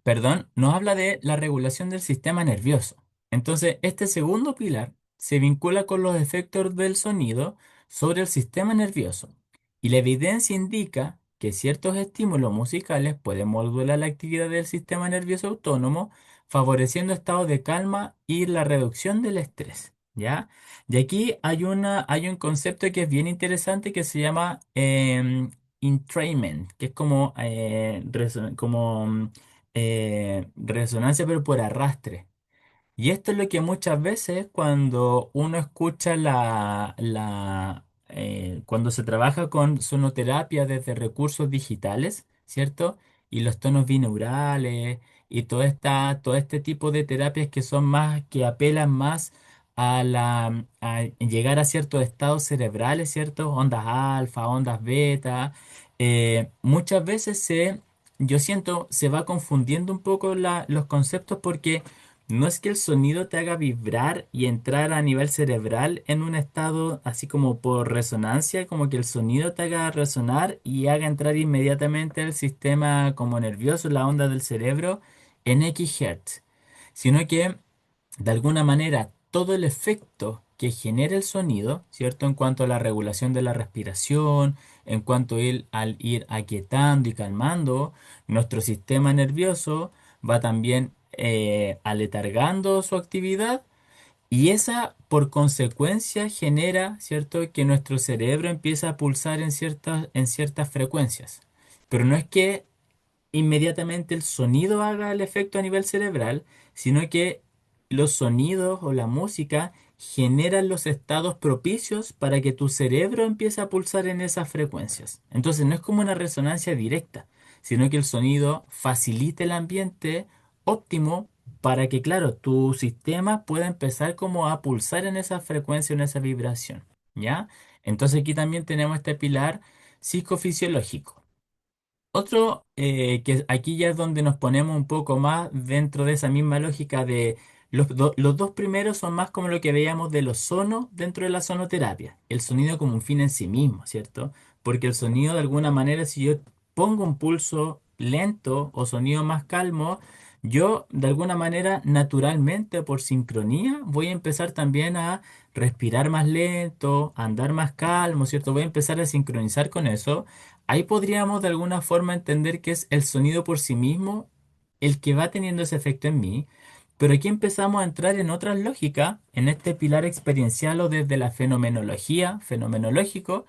perdón, nos habla de la regulación del sistema nervioso. Entonces, este segundo pilar se vincula con los efectos del sonido sobre el sistema nervioso. Y la evidencia indica que ciertos estímulos musicales pueden modular la actividad del sistema nervioso autónomo, favoreciendo estados de calma y la reducción del estrés. ¿Ya? Y aquí hay un concepto que es bien interesante que se llama entrainment, que es como, resonancia pero por arrastre. Y esto es lo que muchas veces cuando uno escucha cuando se trabaja con sonoterapia desde recursos digitales, ¿cierto? Y los tonos binaurales y todo este tipo de terapias que son más, que apelan más a llegar a ciertos estados cerebrales, ¿cierto? Ondas alfa, ondas beta. Muchas veces yo siento, se va confundiendo un poco los conceptos porque no es que el sonido te haga vibrar y entrar a nivel cerebral en un estado así como por resonancia, como que el sonido te haga resonar y haga entrar inmediatamente al sistema como nervioso, la onda del cerebro, en X Hertz, sino que de alguna manera todo el efecto que genera el sonido, ¿cierto? En cuanto a la regulación de la respiración, en cuanto al ir aquietando y calmando nuestro sistema nervioso, va también aletargando su actividad y esa por consecuencia genera, ¿cierto? Que nuestro cerebro empieza a pulsar en ciertas frecuencias. Pero no es que inmediatamente el sonido haga el efecto a nivel cerebral, sino que los sonidos o la música generan los estados propicios para que tu cerebro empiece a pulsar en esas frecuencias. Entonces no es como una resonancia directa, sino que el sonido facilita el ambiente óptimo para que, claro, tu sistema pueda empezar como a pulsar en esa frecuencia, en esa vibración, ¿ya? Entonces aquí también tenemos este pilar psicofisiológico. Otro, que aquí ya es donde nos ponemos un poco más dentro de esa misma lógica de los dos primeros son más como lo que veíamos de los sonos dentro de la sonoterapia, el sonido como un fin en sí mismo, ¿cierto? Porque el sonido de alguna manera, si yo pongo un pulso lento o sonido más calmo, yo de alguna manera naturalmente por sincronía voy a empezar también a respirar más lento, a andar más calmo, ¿cierto? Voy a empezar a sincronizar con eso. Ahí podríamos de alguna forma entender que es el sonido por sí mismo el que va teniendo ese efecto en mí, pero aquí empezamos a entrar en otras lógicas, en este pilar experiencial o desde la fenomenología, fenomenológico,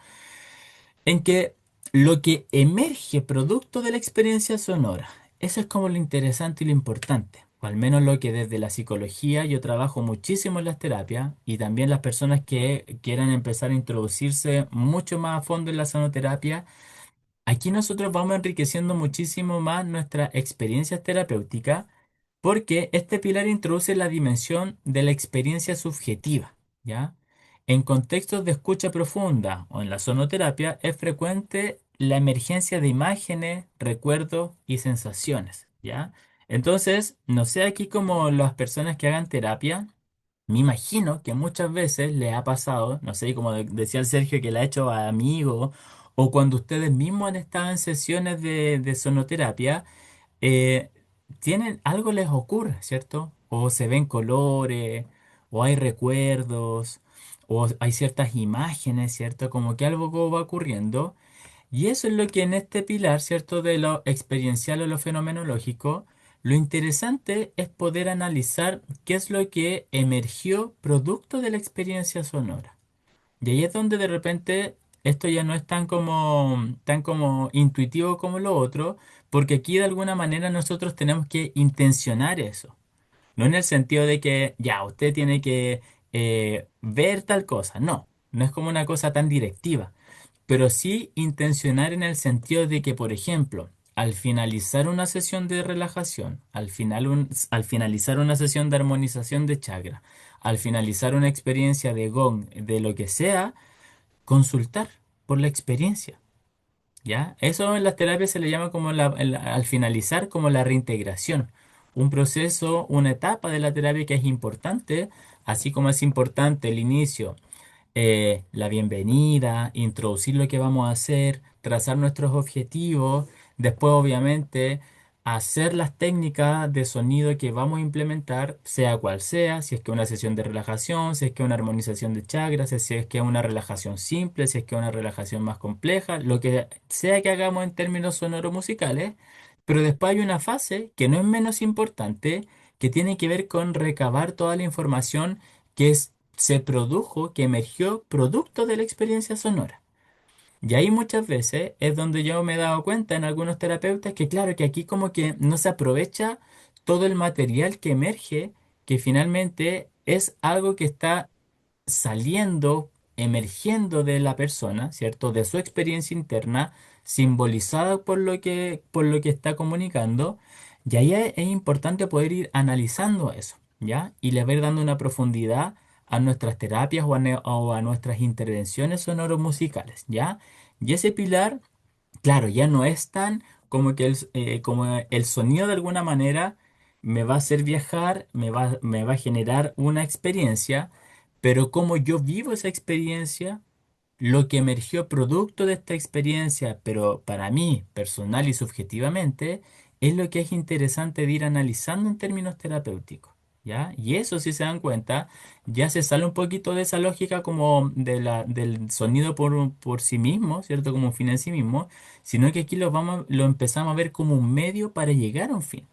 en que lo que emerge producto de la experiencia sonora, eso es como lo interesante y lo importante, o al menos lo que desde la psicología yo trabajo muchísimo en las terapias y también las personas que quieran empezar a introducirse mucho más a fondo en la sonoterapia. Aquí nosotros vamos enriqueciendo muchísimo más nuestras experiencias terapéuticas porque este pilar introduce la dimensión de la experiencia subjetiva, ¿ya? En contextos de escucha profunda o en la sonoterapia es frecuente la emergencia de imágenes, recuerdos y sensaciones, ¿ya? Entonces, no sé aquí como las personas que hagan terapia. Me imagino que muchas veces le ha pasado, no sé, como decía el Sergio, que le ha hecho a amigos, o cuando ustedes mismos han estado en sesiones de sonoterapia, eh, algo les ocurre, ¿cierto? O se ven colores, o hay recuerdos, o hay ciertas imágenes, ¿cierto? Como que algo va ocurriendo. Y eso es lo que en este pilar, ¿cierto? De lo experiencial o lo fenomenológico, lo interesante es poder analizar qué es lo que emergió producto de la experiencia sonora. Y ahí es donde de repente esto ya no es tan como intuitivo como lo otro, porque aquí de alguna manera nosotros tenemos que intencionar eso. No en el sentido de que ya usted tiene que ver tal cosa, no, no es como una cosa tan directiva, pero sí intencionar en el sentido de que, por ejemplo, al finalizar una sesión de relajación, al finalizar una sesión de armonización de chakra, al finalizar una experiencia de gong, de lo que sea, consultar por la experiencia. ¿Ya? Eso en las terapias se le llama como al finalizar como la reintegración. Un proceso, una etapa de la terapia que es importante, así como es importante el inicio, la bienvenida, introducir lo que vamos a hacer, trazar nuestros objetivos, después obviamente hacer las técnicas de sonido que vamos a implementar, sea cual sea, si es que una sesión de relajación, si es que una armonización de chakras, si es que una relajación simple, si es que una relajación más compleja, lo que sea que hagamos en términos sonoromusicales, pero después hay una fase que no es menos importante, que tiene que ver con recabar toda la información se produjo, que emergió producto de la experiencia sonora. Y ahí muchas veces es donde yo me he dado cuenta en algunos terapeutas que claro, que aquí como que no se aprovecha todo el material que emerge, que finalmente es algo que está saliendo, emergiendo de la persona, ¿cierto? De su experiencia interna, simbolizada por lo que está comunicando. Y ahí es importante poder ir analizando eso, ¿ya? Y le va a ir dando una profundidad a nuestras terapias o a nuestras intervenciones sonoromusicales, ¿ya? Y ese pilar, claro, ya no es tan como que como el sonido de alguna manera me va a hacer viajar, me va a generar una experiencia, pero como yo vivo esa experiencia, lo que emergió producto de esta experiencia, pero para mí, personal y subjetivamente, es lo que es interesante de ir analizando en términos terapéuticos. ¿Ya? Y eso, si se dan cuenta, ya se sale un poquito de esa lógica como del sonido por sí mismo, ¿cierto? Como un fin en sí mismo, sino que aquí lo empezamos a ver como un medio para llegar a un fin.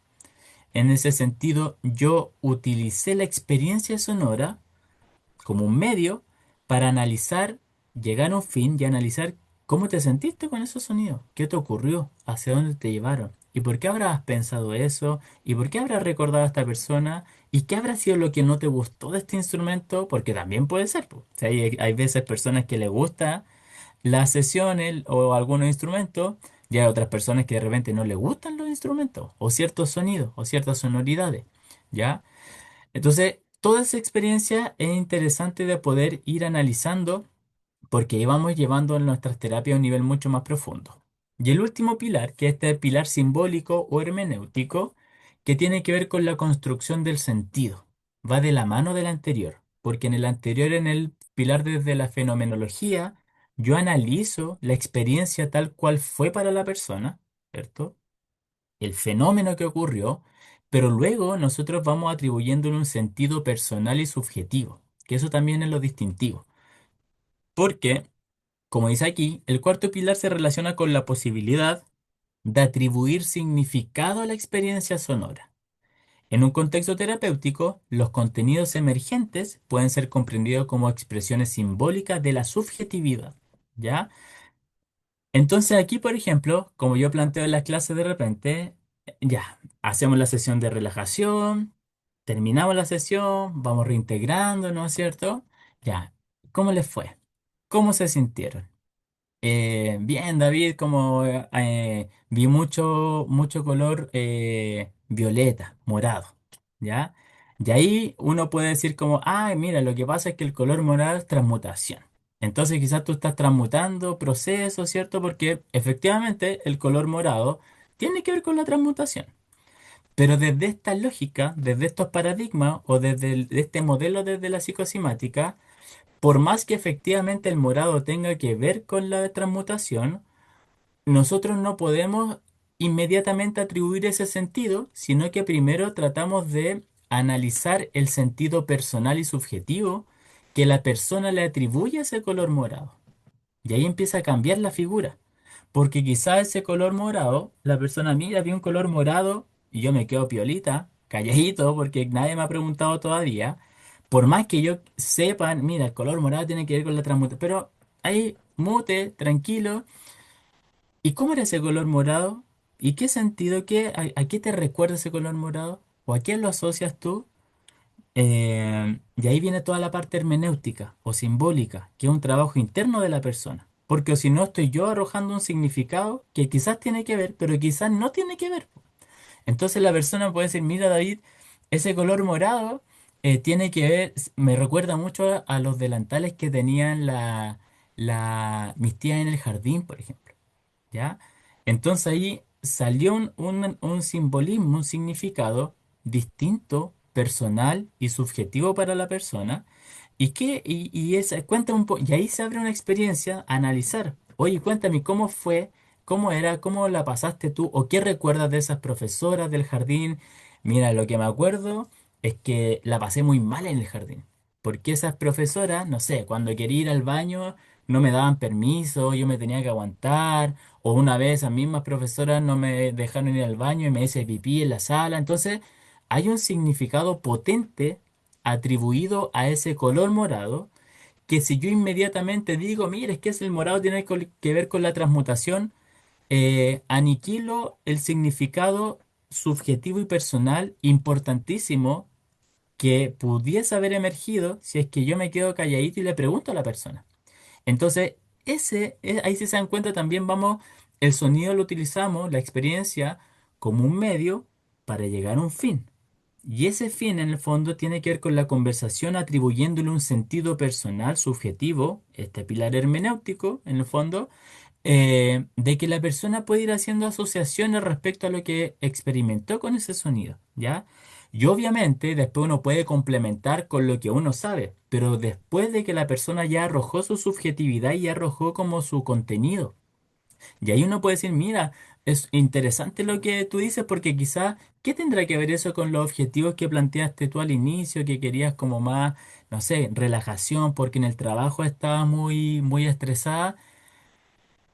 En ese sentido, yo utilicé la experiencia sonora como un medio para analizar, llegar a un fin y analizar cómo te sentiste con esos sonidos, qué te ocurrió, hacia dónde te llevaron, y por qué habrás pensado eso, y por qué habrás recordado a esta persona, y qué habrá sido lo que no te gustó de este instrumento, porque también puede ser, po. O sea, hay veces personas que les gusta las sesiones o algunos instrumentos, y hay otras personas que de repente no les gustan los instrumentos, o ciertos sonidos, o ciertas sonoridades, ¿ya? Entonces, toda esa experiencia es interesante de poder ir analizando porque vamos llevando nuestras terapias a un nivel mucho más profundo. Y el último pilar, que es este pilar simbólico o hermenéutico, que tiene que ver con la construcción del sentido. Va de la mano del anterior, porque en el anterior, en el pilar desde la fenomenología, yo analizo la experiencia tal cual fue para la persona, ¿cierto? El fenómeno que ocurrió, pero luego nosotros vamos atribuyéndole un sentido personal y subjetivo, que eso también es lo distintivo. Porque, como dice aquí, el cuarto pilar se relaciona con la posibilidad de atribuir significado a la experiencia sonora. En un contexto terapéutico, los contenidos emergentes pueden ser comprendidos como expresiones simbólicas de la subjetividad, ¿ya? Entonces aquí, por ejemplo, como yo planteo en las clases de repente, ya, hacemos la sesión de relajación, terminamos la sesión, vamos reintegrando, ¿no es cierto? Ya, ¿cómo les fue? ¿Cómo se sintieron? Bien, David, como vi mucho color violeta, morado, ¿ya? Y ahí uno puede decir como, ah, mira, lo que pasa es que el color morado es transmutación. Entonces quizás tú estás transmutando procesos, ¿cierto? Porque efectivamente el color morado tiene que ver con la transmutación. Pero desde esta lógica, desde estos paradigmas o desde este modelo desde la psicosimática, por más que efectivamente el morado tenga que ver con la transmutación, nosotros no podemos inmediatamente atribuir ese sentido, sino que primero tratamos de analizar el sentido personal y subjetivo que la persona le atribuye a ese color morado. Y ahí empieza a cambiar la figura. Porque quizá ese color morado, la persona mira, vi un color morado y yo me quedo piolita, calladito, porque nadie me ha preguntado todavía. Por más que yo sepan, mira, el color morado tiene que ver con la transmutación. Pero ahí, mute, tranquilo. ¿Y cómo era ese color morado? ¿Y qué sentido? A qué te recuerda ese color morado? ¿O a quién lo asocias tú? Y ahí viene toda la parte hermenéutica o simbólica, que es un trabajo interno de la persona. Porque si no estoy yo arrojando un significado que quizás tiene que ver, pero quizás no tiene que ver. Entonces la persona puede decir, mira David, ese color morado tiene que ver, me recuerda mucho a los delantales que tenían mis tías en el jardín, por ejemplo. ¿Ya? Entonces ahí salió un simbolismo, un significado distinto, personal y subjetivo para la persona. Y ahí se abre una experiencia a analizar. Oye, cuéntame cómo fue, ¿Cómo era? ¿Cómo la pasaste tú? ¿O qué recuerdas de esas profesoras del jardín? Mira, lo que me acuerdo es que la pasé muy mal en el jardín. Porque esas profesoras, no sé, cuando quería ir al baño no me daban permiso, yo me tenía que aguantar. O una vez esas mismas profesoras no me dejaron ir al baño y me hice pipí en la sala. Entonces, hay un significado potente atribuido a ese color morado que si yo inmediatamente digo, mire, es que el morado tiene que ver con la transmutación, aniquilo el significado subjetivo y personal importantísimo que pudiese haber emergido si es que yo me quedo calladito y le pregunto a la persona. Entonces, ahí si se dan cuenta también vamos, el sonido lo utilizamos, la experiencia, como un medio para llegar a un fin. Y ese fin, en el fondo, tiene que ver con la conversación atribuyéndole un sentido personal, subjetivo, este pilar hermenéutico, en el fondo, de que la persona puede ir haciendo asociaciones respecto a lo que experimentó con ese sonido, ¿ya? Y obviamente después uno puede complementar con lo que uno sabe, pero después de que la persona ya arrojó su subjetividad y ya arrojó como su contenido. Y ahí uno puede decir, mira, es interesante lo que tú dices porque quizá, ¿qué tendrá que ver eso con los objetivos que planteaste tú al inicio, que querías como más, no sé, relajación porque en el trabajo estabas muy, muy estresada?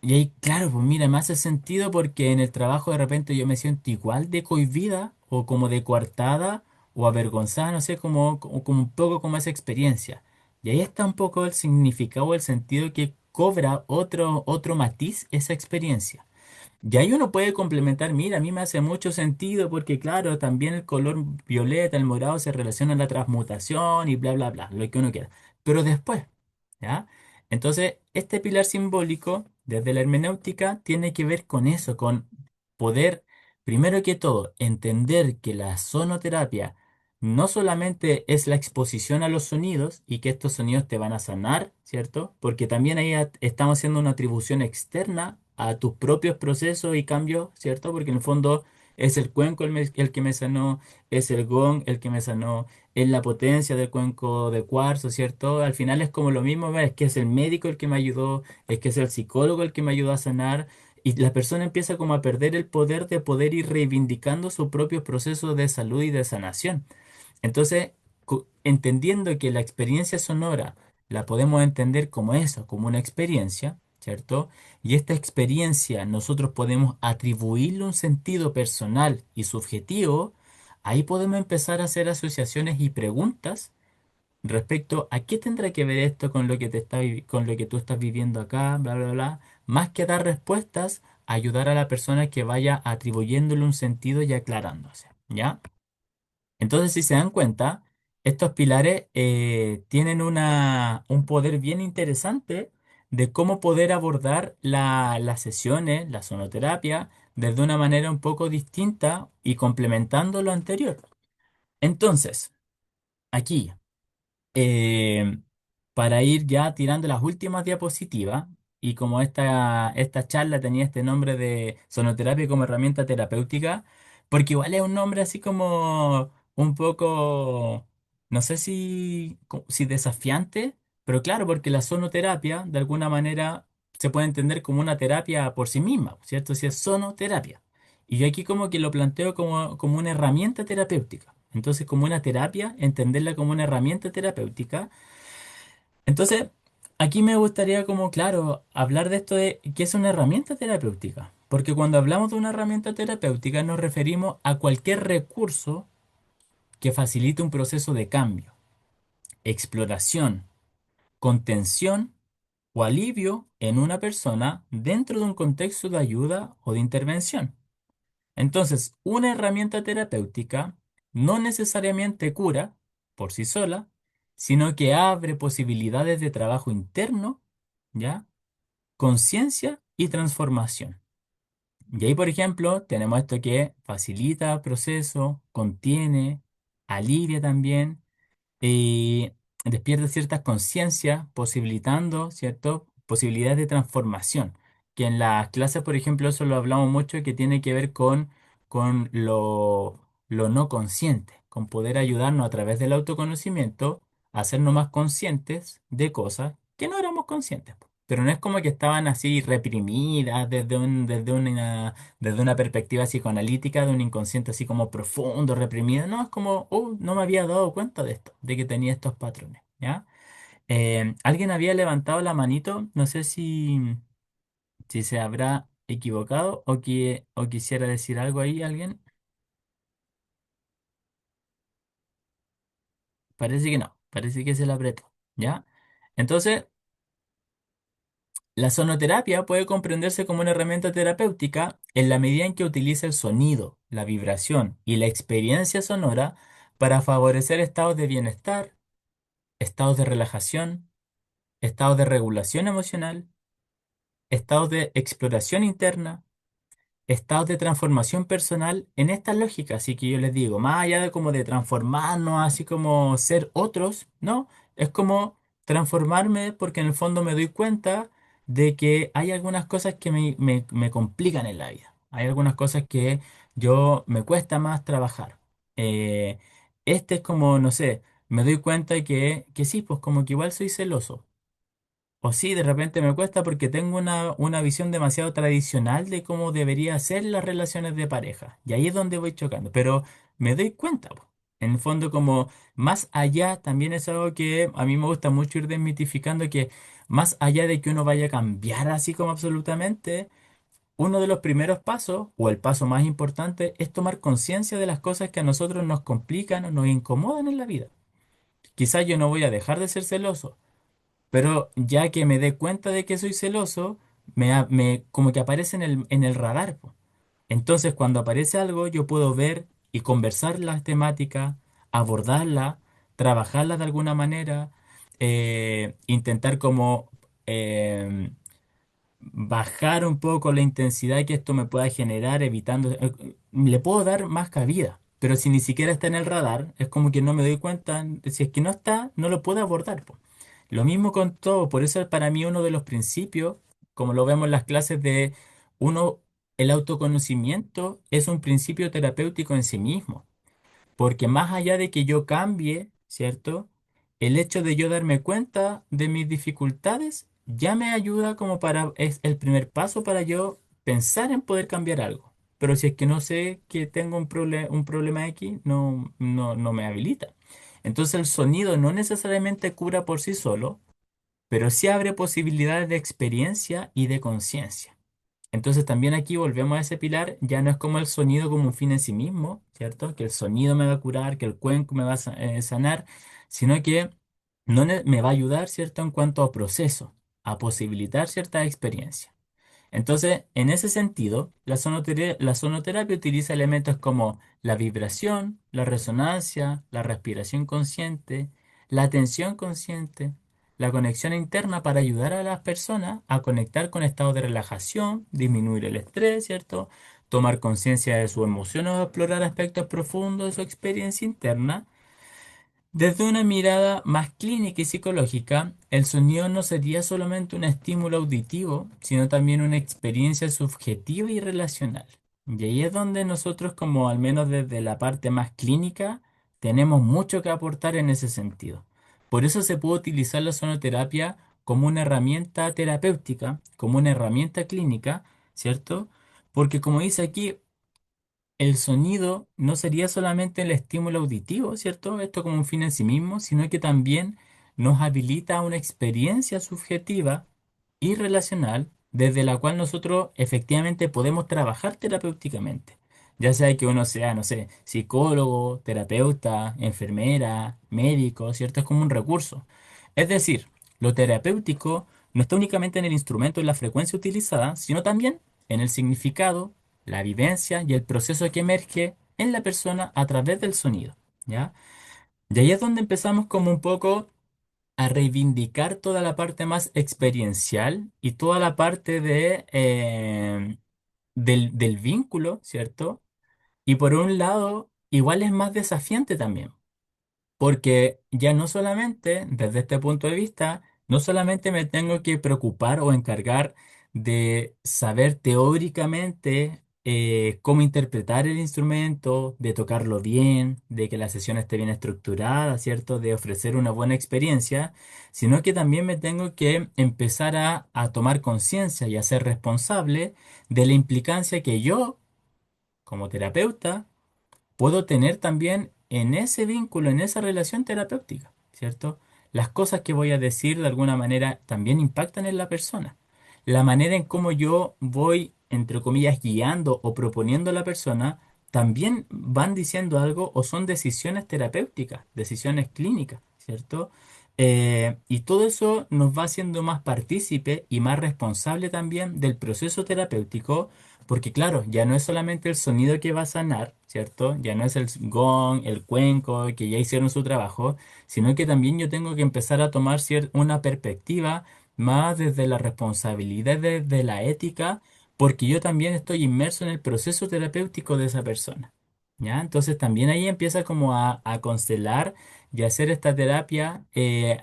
Y ahí, claro, pues mira, me hace sentido porque en el trabajo de repente yo me siento igual de cohibida o como de coartada o avergonzada, no sé, como un poco como esa experiencia. Y ahí está un poco el significado, el sentido que cobra otro matiz esa experiencia. Y ahí uno puede complementar, mira, a mí me hace mucho sentido porque claro, también el color violeta, el morado se relaciona a la transmutación y bla, bla, bla, lo que uno quiera. Pero después, ¿ya? Entonces, este pilar simbólico, desde la hermenéutica, tiene que ver con eso, con poder, primero que todo, entender que la sonoterapia no solamente es la exposición a los sonidos y que estos sonidos te van a sanar, ¿cierto? Porque también ahí estamos haciendo una atribución externa a tus propios procesos y cambios, ¿cierto? Porque en el fondo es el cuenco el que me sanó, es el gong el que me sanó, es la potencia del cuenco de cuarzo, ¿cierto? Al final es como lo mismo, ¿ves? Es que es el médico el que me ayudó, es que es el psicólogo el que me ayudó a sanar. Y la persona empieza como a perder el poder de poder ir reivindicando su propio proceso de salud y de sanación. Entonces, entendiendo que la experiencia sonora la podemos entender como eso, como una experiencia, ¿cierto? Y esta experiencia nosotros podemos atribuirle un sentido personal y subjetivo, ahí podemos empezar a hacer asociaciones y preguntas respecto a qué tendrá que ver esto con lo que con lo que tú estás viviendo acá, bla, bla, bla. Más que dar respuestas, ayudar a la persona que vaya atribuyéndole un sentido y aclarándose, ¿ya? Entonces, si se dan cuenta, estos pilares tienen un poder bien interesante de cómo poder abordar las sesiones, la sonoterapia, desde una manera un poco distinta y complementando lo anterior. Entonces, aquí eh, para ir ya tirando las últimas diapositivas, y como esta charla tenía este nombre de sonoterapia como herramienta terapéutica, porque igual es un nombre así como un poco, no sé si desafiante, pero claro, porque la sonoterapia de alguna manera se puede entender como una terapia por sí misma, ¿cierto? Si es sonoterapia. Y yo aquí como que lo planteo como una herramienta terapéutica. Entonces, como una terapia, entenderla como una herramienta terapéutica. Entonces, aquí me gustaría como, claro, hablar de esto de qué es una herramienta terapéutica. Porque cuando hablamos de una herramienta terapéutica nos referimos a cualquier recurso que facilite un proceso de cambio, exploración, contención o alivio en una persona dentro de un contexto de ayuda o de intervención. Entonces, una herramienta terapéutica no necesariamente cura por sí sola, sino que abre posibilidades de trabajo interno, ¿ya? Conciencia y transformación. Y ahí, por ejemplo, tenemos esto que facilita el proceso, contiene, alivia también y despierta ciertas conciencias, posibilitando, ¿cierto? Posibilidades de transformación. Que en las clases, por ejemplo, eso lo hablamos mucho, que tiene que ver con lo no consciente, con poder ayudarnos a través del autoconocimiento a hacernos más conscientes de cosas que no éramos conscientes. pero no es como que estaban así reprimidas desde una perspectiva psicoanalítica de un inconsciente así como profundo, reprimido. No, es como, no me había dado cuenta de esto, de que tenía estos patrones, ¿ya? Alguien había levantado la manito, no sé si se habrá equivocado o quisiera decir algo ahí, alguien. Parece que no, parece que se la apretó, ¿ya? Entonces, la sonoterapia puede comprenderse como una herramienta terapéutica en la medida en que utiliza el sonido, la vibración y la experiencia sonora para favorecer estados de bienestar, estados de relajación, estados de regulación emocional, estados de exploración interna, estados de transformación personal en esta lógica. Así que yo les digo, más allá de como de transformarnos, así como ser otros, ¿no? Es como transformarme porque en el fondo me doy cuenta de que hay algunas cosas que me complican en la vida. Hay algunas cosas que yo me cuesta más trabajar. Eh, este es como, no sé, me doy cuenta que sí, pues como que igual soy celoso. O sí, de repente me cuesta porque tengo una visión demasiado tradicional de cómo debería ser las relaciones de pareja. Y ahí es donde voy chocando. Pero me doy cuenta, po. En el fondo, como más allá, también es algo que a mí me gusta mucho ir desmitificando, que más allá de que uno vaya a cambiar así como absolutamente, uno de los primeros pasos, o el paso más importante, es tomar conciencia de las cosas que a nosotros nos complican o nos incomodan en la vida. Quizás yo no voy a dejar de ser celoso, pero ya que me dé cuenta de que soy celoso, como que aparece en el radar, po. Entonces, cuando aparece algo, yo puedo ver y conversar las temáticas, abordarla, trabajarla de alguna manera, intentar como bajar un poco la intensidad que esto me pueda generar, evitando, le puedo dar más cabida. Pero si ni siquiera está en el radar, es como que no me doy cuenta, si es que no está, no lo puedo abordar, po. Lo mismo con todo, por eso para mí uno de los principios, como lo vemos en las clases de uno, el autoconocimiento es un principio terapéutico en sí mismo. Porque más allá de que yo cambie, ¿cierto? El hecho de yo darme cuenta de mis dificultades ya me ayuda como es el primer paso para yo pensar en poder cambiar algo. Pero si es que no sé que tengo un problema X, no me habilita. Entonces el sonido no necesariamente cura por sí solo, pero sí abre posibilidades de experiencia y de conciencia. Entonces también aquí volvemos a ese pilar, ya no es como el sonido como un fin en sí mismo, ¿cierto? Que el sonido me va a curar, que el cuenco me va a sanar, sino que me va a ayudar, ¿cierto? En cuanto a proceso, a posibilitar cierta experiencia. Entonces, en ese sentido, la sonoterapia utiliza elementos como la vibración, la resonancia, la respiración consciente, la atención consciente, la conexión interna para ayudar a las personas a conectar con estados de relajación, disminuir el estrés, ¿cierto? Tomar conciencia de sus emociones o explorar aspectos profundos de su experiencia interna. Desde una mirada más clínica y psicológica, el sonido no sería solamente un estímulo auditivo, sino también una experiencia subjetiva y relacional. Y ahí es donde nosotros, como al menos desde la parte más clínica, tenemos mucho que aportar en ese sentido. Por eso se puede utilizar la sonoterapia como una herramienta terapéutica, como una herramienta clínica, ¿cierto? Porque como dice aquí, el sonido no sería solamente el estímulo auditivo, ¿cierto? Esto como un fin en sí mismo, sino que también nos habilita una experiencia subjetiva y relacional desde la cual nosotros efectivamente podemos trabajar terapéuticamente. Ya sea que uno sea, no sé, psicólogo, terapeuta, enfermera, médico, ¿cierto? Es como un recurso. Es decir, lo terapéutico no está únicamente en el instrumento y la frecuencia utilizada, sino también en el significado, la vivencia y el proceso que emerge en la persona a través del sonido, ¿ya? Y ahí es donde empezamos como un poco a reivindicar toda la parte más experiencial y toda la parte del vínculo, ¿cierto? Y por un lado, igual es más desafiante también, porque ya no solamente, desde este punto de vista, no solamente me tengo que preocupar o encargar de saber teóricamente cómo interpretar el instrumento, de tocarlo bien, de que la sesión esté bien estructurada, ¿cierto? De ofrecer una buena experiencia, sino que también me tengo que empezar a tomar conciencia y a ser responsable de la implicancia que yo, como terapeuta, puedo tener también en ese vínculo, en esa relación terapéutica, ¿cierto? Las cosas que voy a decir de alguna manera también impactan en la persona. La manera en cómo yo voy, entre comillas, guiando o proponiendo a la persona, también van diciendo algo o son decisiones terapéuticas, decisiones clínicas, ¿cierto? Y todo eso nos va haciendo más partícipe y más responsable también del proceso terapéutico porque claro, ya no es solamente el sonido que va a sanar, ¿cierto? Ya no es el gong, el cuenco, que ya hicieron su trabajo, sino que también yo tengo que empezar a tomar una perspectiva más desde la responsabilidad de la ética, porque yo también estoy inmerso en el proceso terapéutico de esa persona. ¿Ya? Entonces también ahí empieza como a constelar y a hacer esta terapia,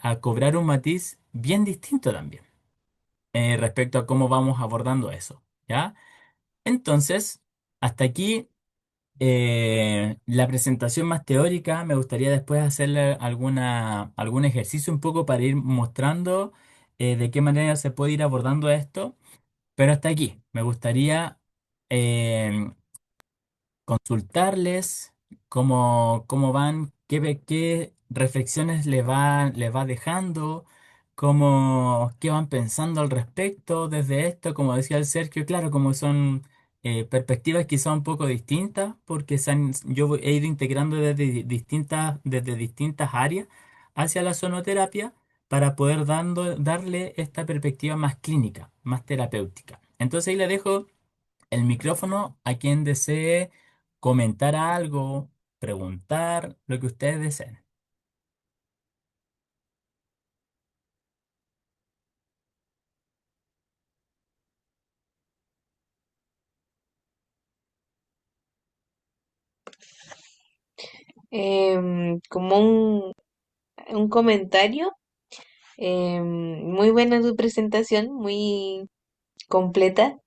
a cobrar un matiz bien distinto también, respecto a cómo vamos abordando eso. ¿Ya? Entonces, hasta aquí la presentación más teórica. Me gustaría después hacerle algún ejercicio un poco para ir mostrando de qué manera se puede ir abordando esto. Pero hasta aquí. Me gustaría eh, consultarles cómo van, qué reflexiones les va dejando, qué van pensando al respecto desde esto, como decía el Sergio, claro, como son perspectivas quizá un poco distintas, porque he ido integrando desde distintas áreas hacia la sonoterapia para poder darle esta perspectiva más clínica, más terapéutica. Entonces ahí le dejo el micrófono a quien desee comentar algo, preguntar, lo que ustedes deseen. Como un comentario, muy buena tu presentación, muy completa,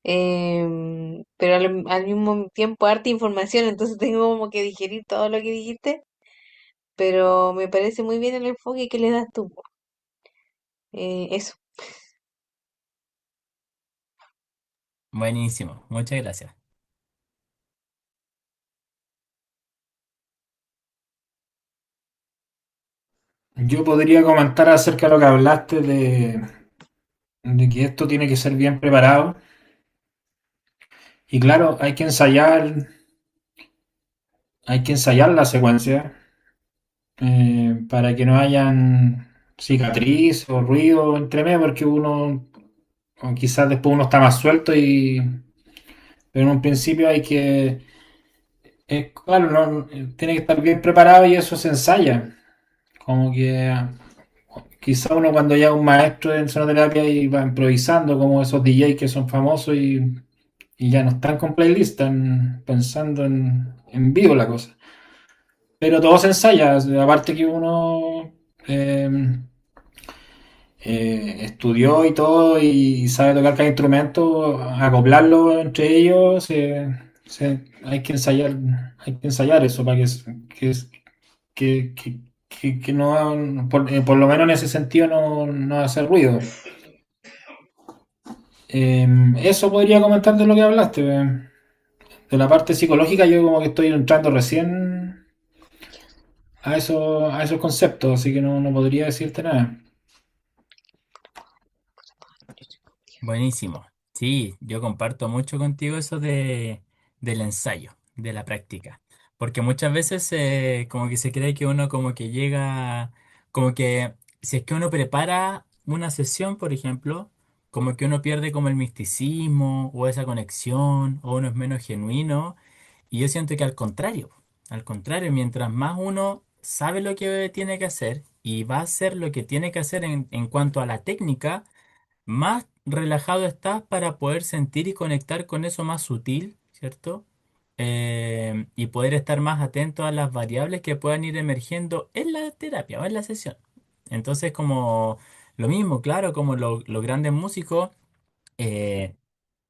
pero al mismo tiempo harta información, entonces tengo como que digerir todo lo que dijiste, pero me parece muy bien el enfoque que le das tú. Eso. Buenísimo, muchas gracias. Yo podría comentar acerca de lo que hablaste de que esto tiene que ser bien preparado. Y claro, hay que ensayar la secuencia para que no hayan cicatriz o ruido entre medio, porque o quizás después uno está más suelto pero en un principio claro, tiene que estar bien preparado y eso se ensaya. Como que quizá uno cuando ya es un maestro en sonoterapia y va improvisando como esos DJs que son famosos y ya no están con playlist, están pensando en vivo la cosa. Pero todo se ensaya, aparte que uno eh, estudió y todo y sabe tocar cada instrumento, acoplarlo entre ellos, hay que ensayar eso para que, que no, por lo menos en ese sentido no hace ruido. Eso podría comentar de lo que hablaste. De la parte psicológica yo como que estoy entrando recién a esos conceptos, así que no podría decirte nada. Buenísimo. Sí, yo comparto mucho contigo eso del ensayo, de la práctica. Porque muchas veces como que se cree que uno como que llega, como que si es que uno prepara una sesión, por ejemplo, como que uno pierde como el misticismo o esa conexión o uno es menos genuino. Y yo siento que al contrario, mientras más uno sabe lo que tiene que hacer y va a hacer lo que tiene que hacer en cuanto a la técnica, más relajado estás para poder sentir y conectar con eso más sutil, ¿cierto? Y poder estar más atento a las variables que puedan ir emergiendo en la terapia o en la sesión. Entonces, como lo mismo, claro, como los grandes músicos.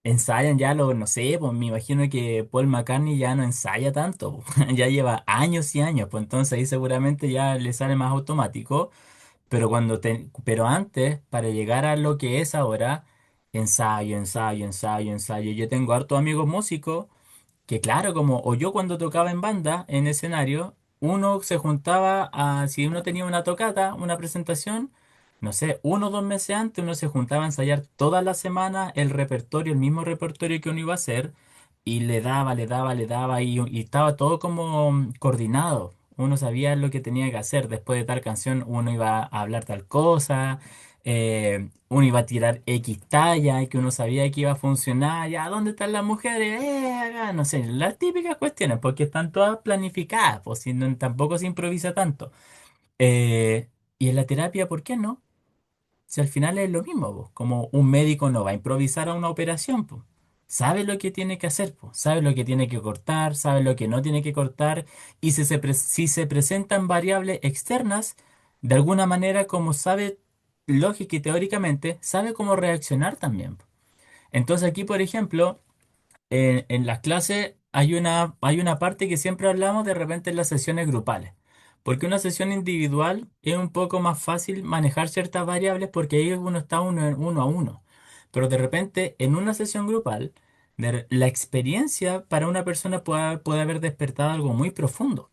ensayan ya lo, no sé, pues me imagino que Paul McCartney ya no ensaya tanto, po. Ya lleva años y años, pues entonces ahí seguramente ya le sale más automático, pero antes, para llegar a lo que es ahora, ensayo, ensayo, ensayo, ensayo. Yo tengo hartos amigos músicos que claro, como o yo cuando tocaba en banda, en escenario, uno se juntaba a, si uno tenía una tocata, una presentación, no sé, 1 o 2 meses antes uno se juntaba a ensayar toda la semana el repertorio, el mismo repertorio que uno iba a hacer, y le daba, le daba, le daba, y estaba todo como coordinado. Uno sabía lo que tenía que hacer. Después de tal canción, uno iba a hablar tal cosa, uno iba a tirar X talla y que uno sabía que iba a funcionar. Ya, ¿dónde están las mujeres? Acá", no sé, las típicas cuestiones, porque están todas planificadas, pues si tampoco se improvisa tanto. Y en la terapia, ¿por qué no? Si al final es lo mismo, po, como un médico no va a improvisar a una operación, po. Sabe lo que tiene que hacer, po, sabe lo que tiene que cortar, sabe lo que no tiene que cortar, y si se presentan variables externas, de alguna manera, como sabe lógica y teóricamente, sabe cómo reaccionar también, po. Entonces aquí, por ejemplo, en las clases hay una parte que siempre hablamos de repente en las sesiones grupales. Porque una sesión individual es un poco más fácil manejar ciertas variables porque ahí uno está uno a uno. Pero de repente en una sesión grupal, la experiencia para una persona puede haber despertado algo muy profundo,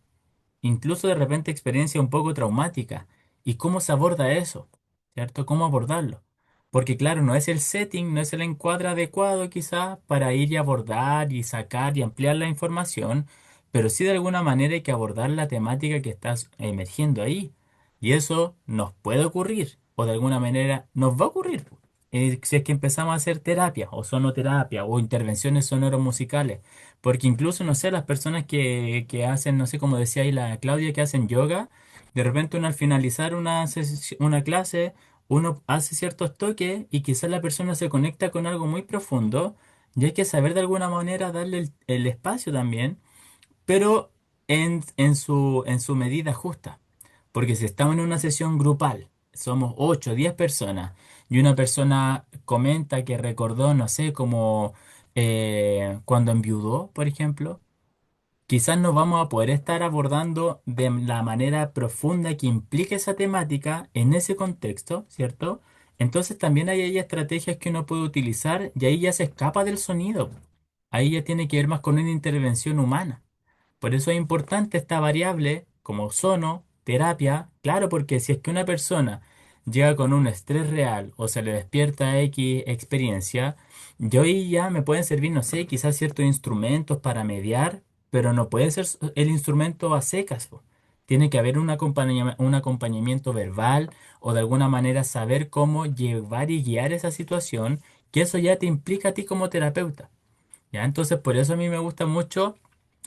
incluso de repente experiencia un poco traumática. ¿Y cómo se aborda eso? ¿Cierto? ¿Cómo abordarlo? Porque claro, no es el setting, no es el encuadre adecuado quizás para ir y abordar y sacar y ampliar la información, pero sí de alguna manera hay que abordar la temática que está emergiendo ahí. Y eso nos puede ocurrir, o de alguna manera nos va a ocurrir. Si es que empezamos a hacer terapia, o sonoterapia, o intervenciones sonoromusicales. Porque incluso, no sé, las personas que hacen, no sé, como decía ahí la Claudia, que hacen yoga, de repente uno al finalizar una clase, uno hace ciertos toques y quizás la persona se conecta con algo muy profundo y hay que saber de alguna manera darle el espacio también, pero en su medida justa. Porque si estamos en una sesión grupal, somos 8 o 10 personas y una persona comenta que recordó, no sé, como cuando enviudó, por ejemplo, quizás no vamos a poder estar abordando de la manera profunda que implica esa temática en ese contexto, ¿cierto? Entonces también hay estrategias que uno puede utilizar y ahí ya se escapa del sonido. Ahí ya tiene que ver más con una intervención humana. Por eso es importante esta variable como sono, terapia, claro, porque si es que una persona llega con un estrés real o se le despierta X experiencia, yo ahí ya me pueden servir, no sé, quizás ciertos instrumentos para mediar, pero no puede ser el instrumento a secas, po. Tiene que haber un acompañamiento verbal o de alguna manera saber cómo llevar y guiar esa situación, que eso ya te implica a ti como terapeuta. ¿Ya? Entonces, por eso a mí me gusta mucho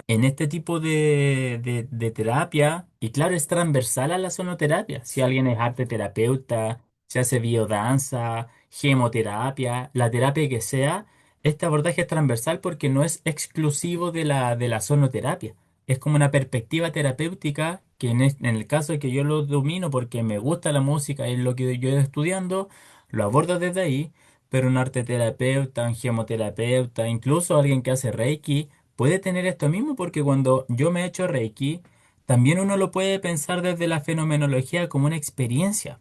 en este tipo de terapia, y claro, es transversal a la sonoterapia. Si alguien es arte terapeuta, se hace biodanza, gemoterapia, la terapia que sea, este abordaje es transversal porque no es exclusivo de la sonoterapia. Es como una perspectiva terapéutica que en el caso de que yo lo domino porque me gusta la música, es lo que yo he ido estudiando, lo abordo desde ahí, pero un arte terapeuta, un gemoterapeuta, incluso alguien que hace Reiki puede tener esto mismo porque cuando yo me he hecho Reiki, también uno lo puede pensar desde la fenomenología como una experiencia.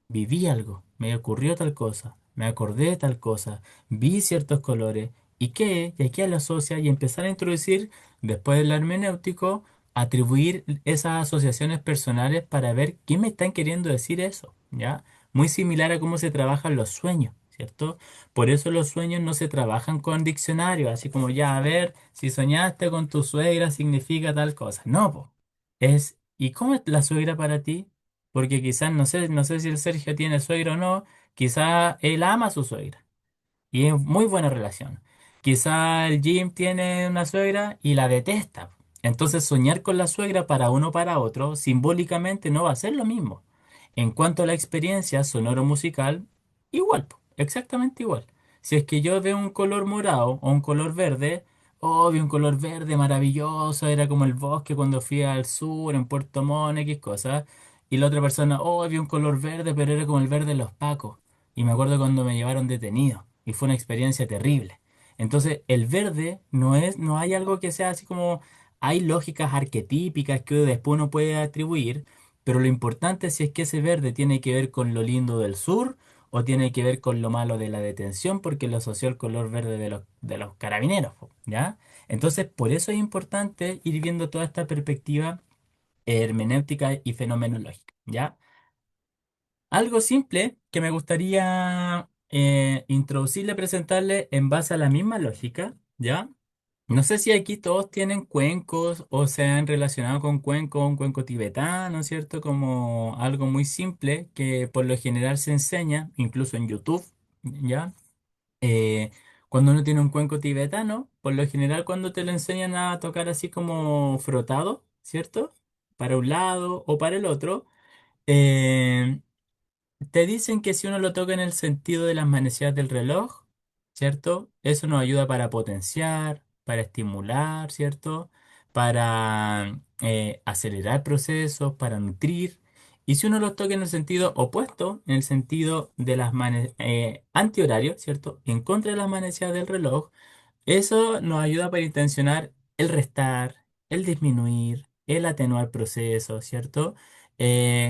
Viví algo, me ocurrió tal cosa, me acordé de tal cosa, vi ciertos colores, ¿y qué? Y aquí lo asocia y empezar a introducir, después del hermenéutico, atribuir esas asociaciones personales para ver qué me están queriendo decir eso, ¿ya? Muy similar a cómo se trabajan los sueños, ¿cierto? Por eso los sueños no se trabajan con diccionarios, así como ya, a ver, si soñaste con tu suegra significa tal cosa. No, po. ¿Y cómo es la suegra para ti? Porque quizás, no sé si el Sergio tiene suegra o no, quizás él ama a su suegra. Y es muy buena relación. Quizá el Jim tiene una suegra y la detesta. Entonces soñar con la suegra para uno o para otro simbólicamente no va a ser lo mismo. En cuanto a la experiencia sonoro-musical, igual, po, exactamente igual. Si es que yo veo un color morado o un color verde, oh, vi un color verde maravilloso, era como el bosque cuando fui al sur, en Puerto Montt, X cosas. Y la otra persona, oh, vi un color verde, pero era como el verde de los pacos. Y me acuerdo cuando me llevaron detenido y fue una experiencia terrible. Entonces, el verde no hay algo que sea así como, hay lógicas arquetípicas que después uno puede atribuir, pero lo importante es si es que ese verde tiene que ver con lo lindo del sur o tiene que ver con lo malo de la detención, porque lo asoció el color verde de los carabineros, po, ¿ya? Entonces, por eso es importante ir viendo toda esta perspectiva hermenéutica y fenomenológica, ¿ya? Algo simple que me gustaría introducirle, presentarle en base a la misma lógica, ¿ya? No sé si aquí todos tienen cuencos o se han relacionado con cuenco, un cuenco tibetano, ¿cierto? Como algo muy simple que por lo general se enseña, incluso en YouTube, ¿ya? Eh, Cuando uno tiene un cuenco tibetano, por lo general cuando te lo enseñan a tocar así como frotado, ¿cierto? Para un lado o para el otro. eh, Te dicen que si uno lo toca en el sentido de las manecillas del reloj, ¿cierto? Eso nos ayuda para potenciar, para estimular, ¿cierto? Para acelerar procesos, para nutrir. Y si uno lo toca en el sentido opuesto, en el sentido de las antihorario, ¿cierto? En contra de las manecillas del reloj, eso nos ayuda para intencionar el restar, el disminuir, el atenuar procesos, ¿cierto?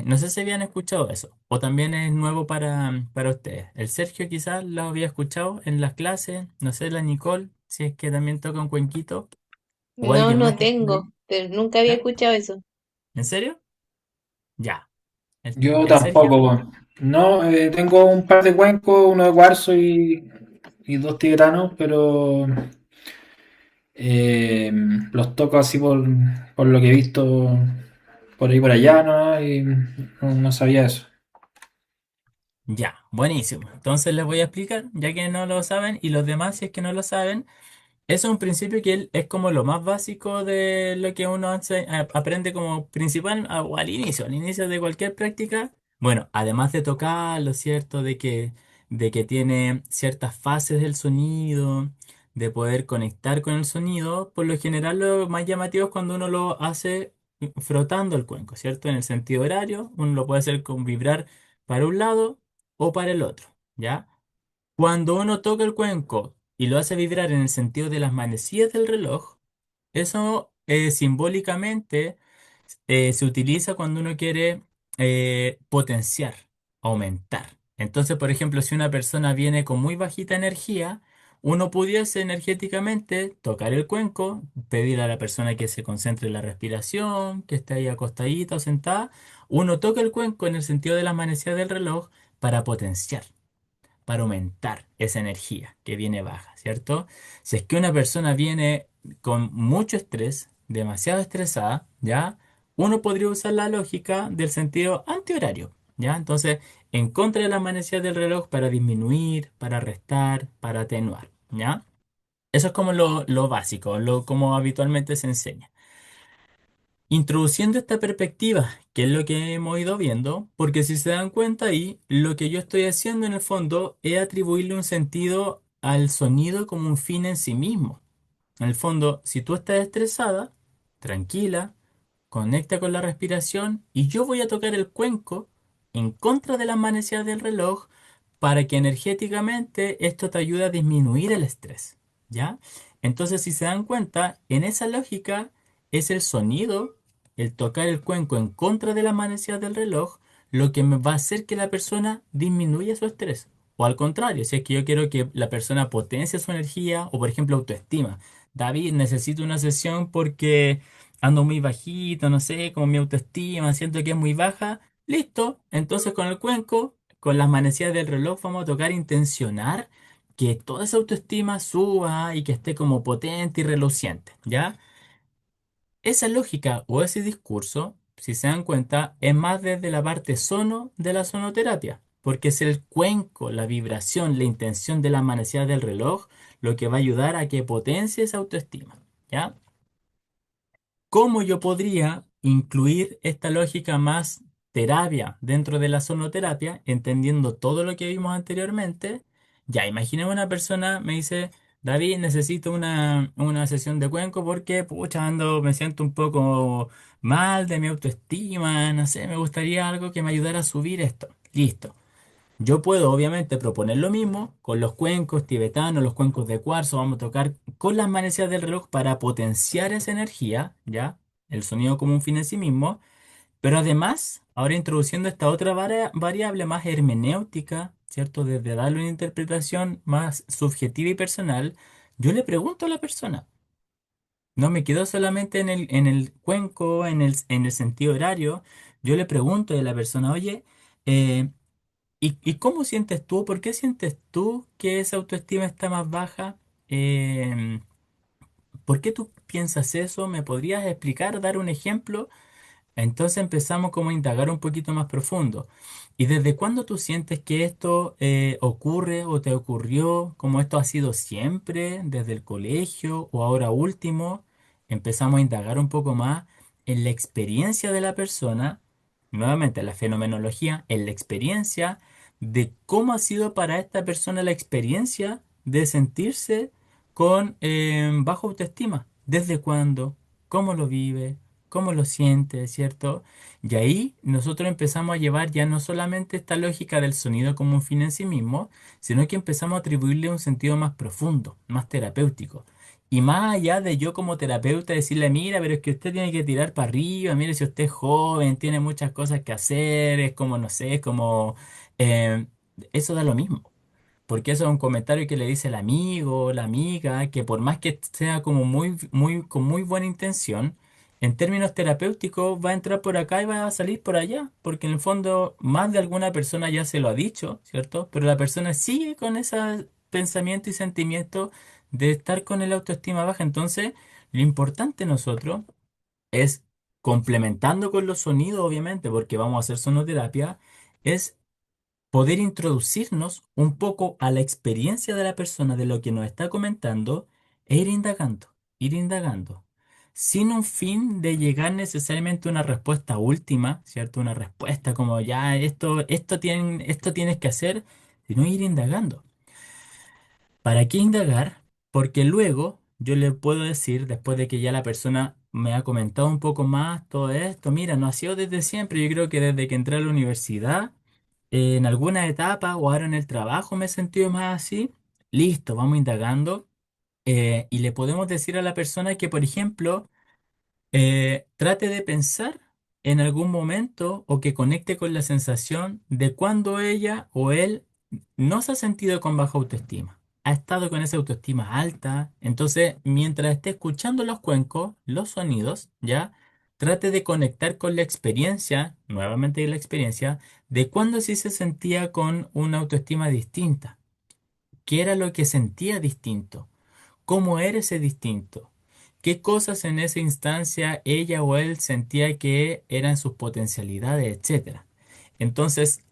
No sé si habían escuchado eso, o también es nuevo para ustedes. El Sergio quizás lo había escuchado en las clases, no sé, la Nicole, si es que también toca un cuenquito, o No, alguien más no que esté por tengo, ahí. pero nunca había ¿Ya? escuchado eso. ¿En serio? Ya. Yo El Sergio, tampoco, po. No, tengo un par de cuencos, uno de cuarzo y dos tibetanos, pero eh, los toco así por lo que he visto por ahí por allá, ¿no? Y no sabía eso. ya, buenísimo. Entonces les voy a explicar, ya que no lo saben, y los demás, si es que no lo saben. Eso es un principio que es como lo más básico de lo que uno aprende como principal o al inicio de cualquier práctica. Bueno, además de tocarlo, ¿cierto? De que tiene ciertas fases del sonido, de poder conectar con el sonido, por lo general lo más llamativo es cuando uno lo hace frotando el cuenco, ¿cierto? En el sentido horario, uno lo puede hacer con vibrar para un lado o para el otro, ¿ya? Cuando uno toca el cuenco y lo hace vibrar en el sentido de las manecillas del reloj, eso simbólicamente se utiliza cuando uno quiere potenciar, aumentar. Entonces, por ejemplo, si una persona viene con muy bajita energía, uno pudiese energéticamente tocar el cuenco, pedir a la persona que se concentre en la respiración, que esté ahí acostadita o sentada. Uno toca el cuenco en el sentido de las manecillas del reloj para potenciar, para aumentar esa energía que viene baja, ¿cierto? Si es que una persona viene con mucho estrés, demasiado estresada, ¿ya? Uno podría usar la lógica del sentido antihorario, ¿ya? Entonces, en contra de las manecillas del reloj para disminuir, para restar, para atenuar, ¿ya? Eso es como lo básico, como habitualmente se enseña. Introduciendo esta perspectiva, que es lo que hemos ido viendo, porque si se dan cuenta ahí, lo que yo estoy haciendo en el fondo es atribuirle un sentido al sonido como un fin en sí mismo. En el fondo, si tú estás estresada, tranquila, conecta con la respiración y yo voy a tocar el cuenco en contra de las manecillas del reloj para que energéticamente esto te ayude a disminuir el estrés, ¿ya? Entonces, si se dan cuenta, en esa lógica es el sonido, el tocar el cuenco en contra de las manecillas del reloj, lo que me va a hacer que la persona disminuya su estrés. O al contrario, si es que yo quiero que la persona potencie su energía o, por ejemplo, autoestima. David, necesito una sesión porque ando muy bajito, no sé, como mi autoestima, siento que es muy baja. Listo, entonces con el cuenco, con las manecillas del reloj, vamos a tocar intencionar que toda esa autoestima suba y que esté como potente y reluciente, ¿ya? Esa lógica o ese discurso, si se dan cuenta, es más desde la parte sono de la sonoterapia, porque es el cuenco, la vibración, la intención de las manecillas del reloj lo que va a ayudar a que potencie esa autoestima, ¿ya? ¿Cómo yo podría incluir esta lógica más terapia dentro de la sonoterapia, entendiendo todo lo que vimos anteriormente? Ya, imaginemos una persona me dice, David, necesito una sesión de cuenco porque, pucha, me siento un poco mal de mi autoestima, no sé, me gustaría algo que me ayudara a subir esto. Listo. Yo puedo obviamente proponer lo mismo con los cuencos tibetanos, los cuencos de cuarzo, vamos a tocar con las manecillas del reloj para potenciar esa energía, ¿ya? El sonido como un fin en sí mismo, pero además, ahora introduciendo esta otra variable más hermenéutica, ¿cierto? Desde darle una interpretación más subjetiva y personal, yo le pregunto a la persona, no me quedo solamente en el cuenco, en el sentido horario, yo le pregunto a la persona, oye, eh, y cómo sientes tú? ¿Por qué sientes tú que esa autoestima está más baja? Em, ¿Por qué tú piensas eso? ¿Me podrías explicar, dar un ejemplo? Entonces empezamos como a indagar un poquito más profundo. ¿Y desde cuándo tú sientes que esto ocurre o te ocurrió? ¿Como esto ha sido siempre, desde el colegio o ahora último? Empezamos a indagar un poco más en la experiencia de la persona, nuevamente la fenomenología, en la experiencia de cómo ha sido para esta persona la experiencia de sentirse con baja autoestima. ¿Desde cuándo? ¿Cómo lo vive? ¿Cómo lo siente? ¿Cierto? Y ahí nosotros empezamos a llevar ya no solamente esta lógica del sonido como un fin en sí mismo, sino que empezamos a atribuirle un sentido más profundo, más terapéutico. Y más allá de yo como terapeuta decirle, mira, pero es que usted tiene que tirar para arriba, mire, si usted es joven, tiene muchas cosas que hacer, es como, no sé, es como... eh, eso da lo mismo. Porque eso es un comentario que le dice el amigo, la amiga, que por más que sea como con muy buena intención, en términos terapéuticos va a entrar por acá y va a salir por allá, porque en el fondo más de alguna persona ya se lo ha dicho, ¿cierto? Pero la persona sigue con ese pensamiento y sentimiento de estar con el autoestima baja. Entonces, lo importante nosotros es, complementando con los sonidos, obviamente, porque vamos a hacer sonoterapia, es poder introducirnos un poco a la experiencia de la persona de lo que nos está comentando e ir indagando, sin un fin de llegar necesariamente a una respuesta última, ¿cierto? Una respuesta como ya esto tienes que hacer, sino ir indagando. ¿Para qué indagar? Porque luego yo le puedo decir, después de que ya la persona me ha comentado un poco más todo esto, mira, no ha sido desde siempre, yo creo que desde que entré a la universidad, en alguna etapa o ahora en el trabajo me he sentido más así, listo, vamos indagando y le podemos decir a la persona que, por ejemplo, trate de pensar en algún momento o que conecte con la sensación de cuando ella o él no se ha sentido con baja autoestima. Ha estado con esa autoestima alta. Entonces, mientras esté escuchando los cuencos, los sonidos, ¿ya? Trate de conectar con la experiencia, nuevamente la experiencia, de cuando sí se sentía con una autoestima distinta. ¿Qué era lo que sentía distinto? ¿Cómo era ese distinto? ¿Qué cosas en esa instancia ella o él sentía que eran sus potencialidades, etcétera? Entonces,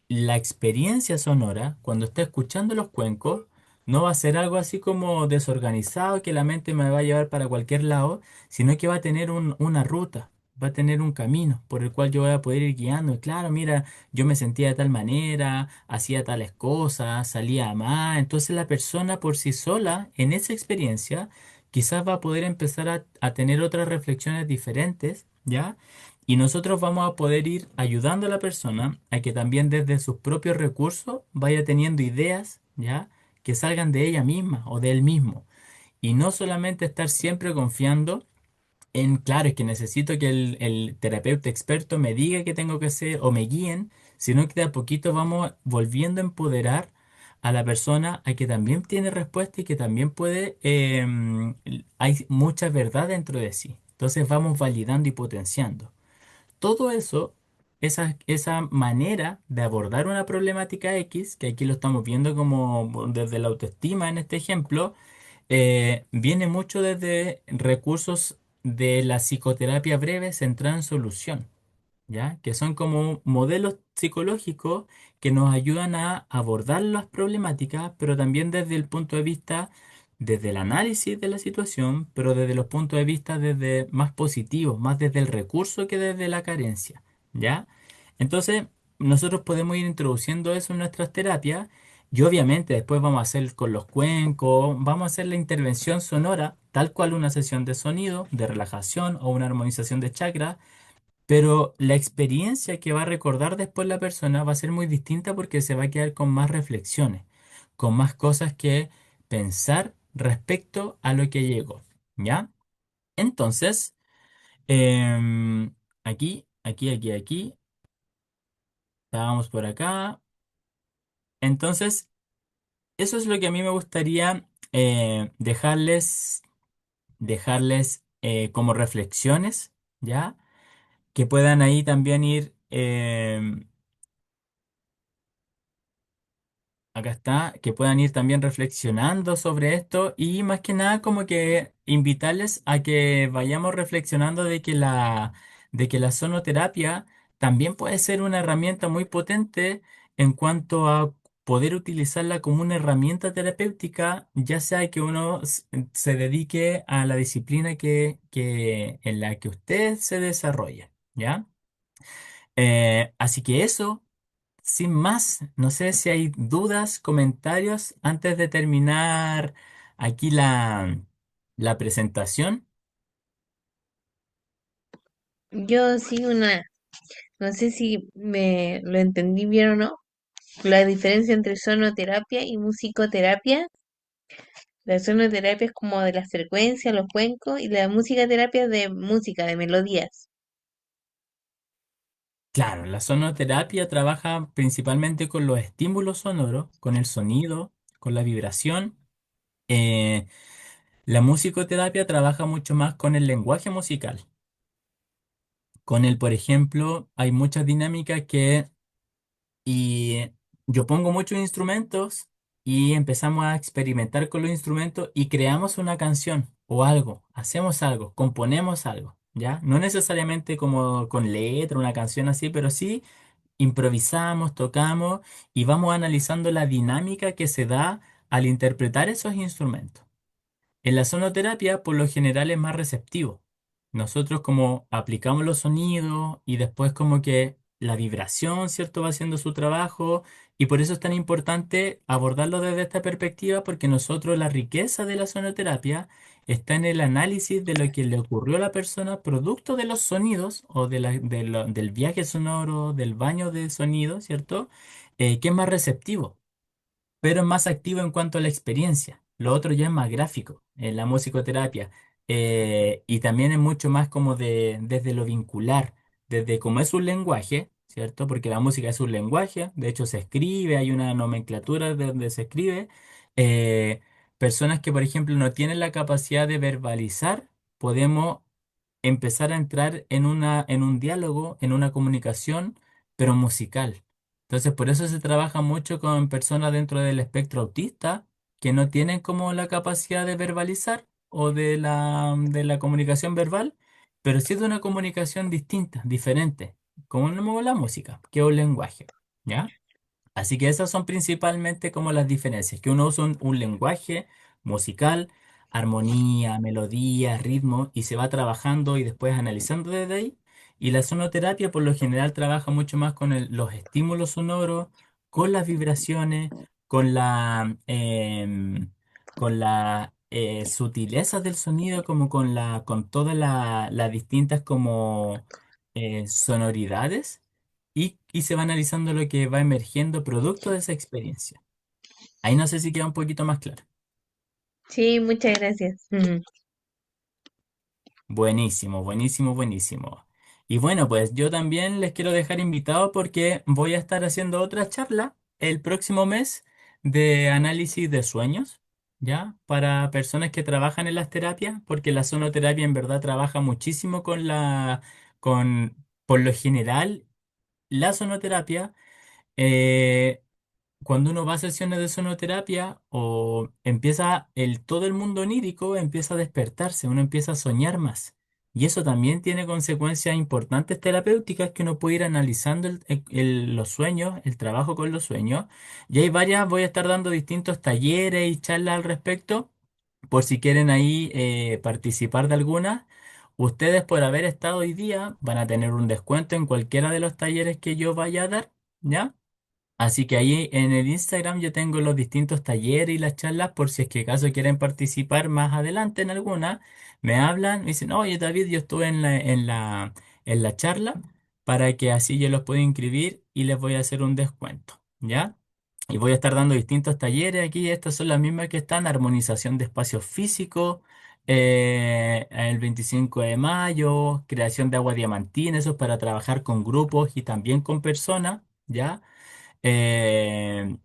la experiencia sonora, cuando esté escuchando los cuencos, no va a ser algo así como desorganizado que la mente me va a llevar para cualquier lado, sino que va a tener una ruta, va a tener un camino por el cual yo voy a poder ir guiando. Y claro, mira, yo me sentía de tal manera, hacía tales cosas, salía más. Entonces la persona por sí sola, en esa experiencia, quizás va a poder empezar a tener otras reflexiones diferentes, ¿ya? Y nosotros vamos a poder ir ayudando a la persona a que también desde sus propios recursos vaya teniendo ideas, ¿ya? Que salgan de ella misma o de él mismo. Y no solamente estar siempre confiando en, claro, es que necesito que el terapeuta experto me diga qué tengo que hacer o me guíen, sino que de a poquito vamos volviendo a empoderar a la persona a que también tiene respuesta y que también puede, hay mucha verdad dentro de sí. Entonces vamos validando y potenciando. Todo eso, esa manera de abordar una problemática X, que aquí lo estamos viendo como desde la autoestima en este ejemplo, viene mucho desde recursos de la psicoterapia breve centrada en solución. ¿Ya? Que son como modelos psicológicos que nos ayudan a abordar las problemáticas, pero también desde el punto de vista, desde el análisis de la situación, pero desde los puntos de vista desde más positivos, más desde el recurso que desde la carencia, ¿ya? Entonces, nosotros podemos ir introduciendo eso en nuestras terapias y obviamente después vamos a hacer con los cuencos, vamos a hacer la intervención sonora, tal cual una sesión de sonido, de relajación o una armonización de chakras pero la experiencia que va a recordar después la persona va a ser muy distinta porque se va a quedar con más reflexiones, con más cosas que pensar respecto a lo que llegó, ¿ya? Entonces, aquí, estábamos por acá. Entonces, eso es lo que a mí me gustaría dejarles como reflexiones, ¿ya? Que puedan ahí también ir, acá está, que puedan ir también reflexionando sobre esto y más que nada como que invitarles a que vayamos reflexionando de que la sonoterapia también puede ser una herramienta muy potente en cuanto a poder utilizarla como una herramienta terapéutica, ya sea que uno se dedique a la disciplina en la que usted se desarrolla, ¿ya? Así que eso. Sin más, no sé si hay dudas, comentarios antes de terminar aquí la presentación. Yo sí no sé si me lo entendí bien o no, la diferencia entre sonoterapia y musicoterapia. La sonoterapia es como de las frecuencias, los cuencos, y la musicoterapia es de música, de melodías. Claro, la sonoterapia trabaja principalmente con los estímulos sonoros, con el sonido, con la vibración. Eh, la musicoterapia trabaja mucho más con el lenguaje musical. Con el, por ejemplo, hay muchas dinámicas que Y yo pongo muchos instrumentos y empezamos a experimentar con los instrumentos y creamos una canción o algo, hacemos algo, componemos algo, ¿ya? No necesariamente como con letra, una canción así, pero sí improvisamos, tocamos y vamos analizando la dinámica que se da al interpretar esos instrumentos. En la sonoterapia, por lo general, es más receptivo. Nosotros como aplicamos los sonidos y después como que la vibración, ¿cierto?, va haciendo su trabajo y por eso es tan importante abordarlo desde esta perspectiva porque nosotros la riqueza de la sonoterapia está en el análisis de lo que le ocurrió a la persona producto de los sonidos o del viaje sonoro, del baño de sonido, ¿cierto? Que es más receptivo pero es más activo en cuanto a la experiencia. Lo otro ya es más gráfico, en la musicoterapia. Y también es mucho más como desde lo vincular, desde como es un lenguaje, ¿cierto? Porque la música es un lenguaje, de hecho se escribe, hay una nomenclatura de donde se escribe. Eh, Personas que, por ejemplo, no tienen la capacidad de verbalizar, podemos empezar a entrar en un diálogo, en una comunicación, pero musical. Entonces, por eso se trabaja mucho con personas dentro del espectro autista que no tienen como la capacidad de verbalizar o de la comunicación verbal, pero sí de una comunicación distinta, diferente, como la música, que es un lenguaje, ¿ya? Así que esas son principalmente como las diferencias, que uno usa un lenguaje musical, armonía, melodía, ritmo, y se va trabajando y después analizando desde ahí. Y la sonoterapia por lo general trabaja mucho más con los estímulos sonoros, con las vibraciones, con la sutileza del sonido, como con todas las distintas como sonoridades y se va analizando lo que va emergiendo producto de esa experiencia. Ahí no sé si queda un poquito más claro. Sí, muchas gracias. Buenísimo, buenísimo, buenísimo. Y bueno, pues yo también les quiero dejar invitados porque voy a estar haciendo otra charla el próximo mes de análisis de sueños, ¿ya? Para personas que trabajan en las terapias, porque la sonoterapia en verdad trabaja muchísimo por lo general, la sonoterapia. eh, Cuando uno va a sesiones de sonoterapia o empieza todo el mundo onírico empieza a despertarse, uno empieza a soñar más. Y eso también tiene consecuencias importantes terapéuticas que uno puede ir analizando los sueños, el trabajo con los sueños. Y hay varias, voy a estar dando distintos talleres y charlas al respecto, por si quieren ahí participar de alguna. Ustedes por haber estado hoy día van a tener un descuento en cualquiera de los talleres que yo vaya a dar, ¿ya? Así que ahí en el Instagram yo tengo los distintos talleres y las charlas por si es que acaso quieren participar más adelante en alguna. Me hablan, me dicen, oye David, yo estuve en la charla para que así yo los pueda inscribir y les voy a hacer un descuento, ¿ya? Y voy a estar dando distintos talleres aquí. Estas son las mismas que están: armonización de espacios físicos, el 25 de mayo, creación de agua diamantina, eso es para trabajar con grupos y también con personas, ¿ya? eh,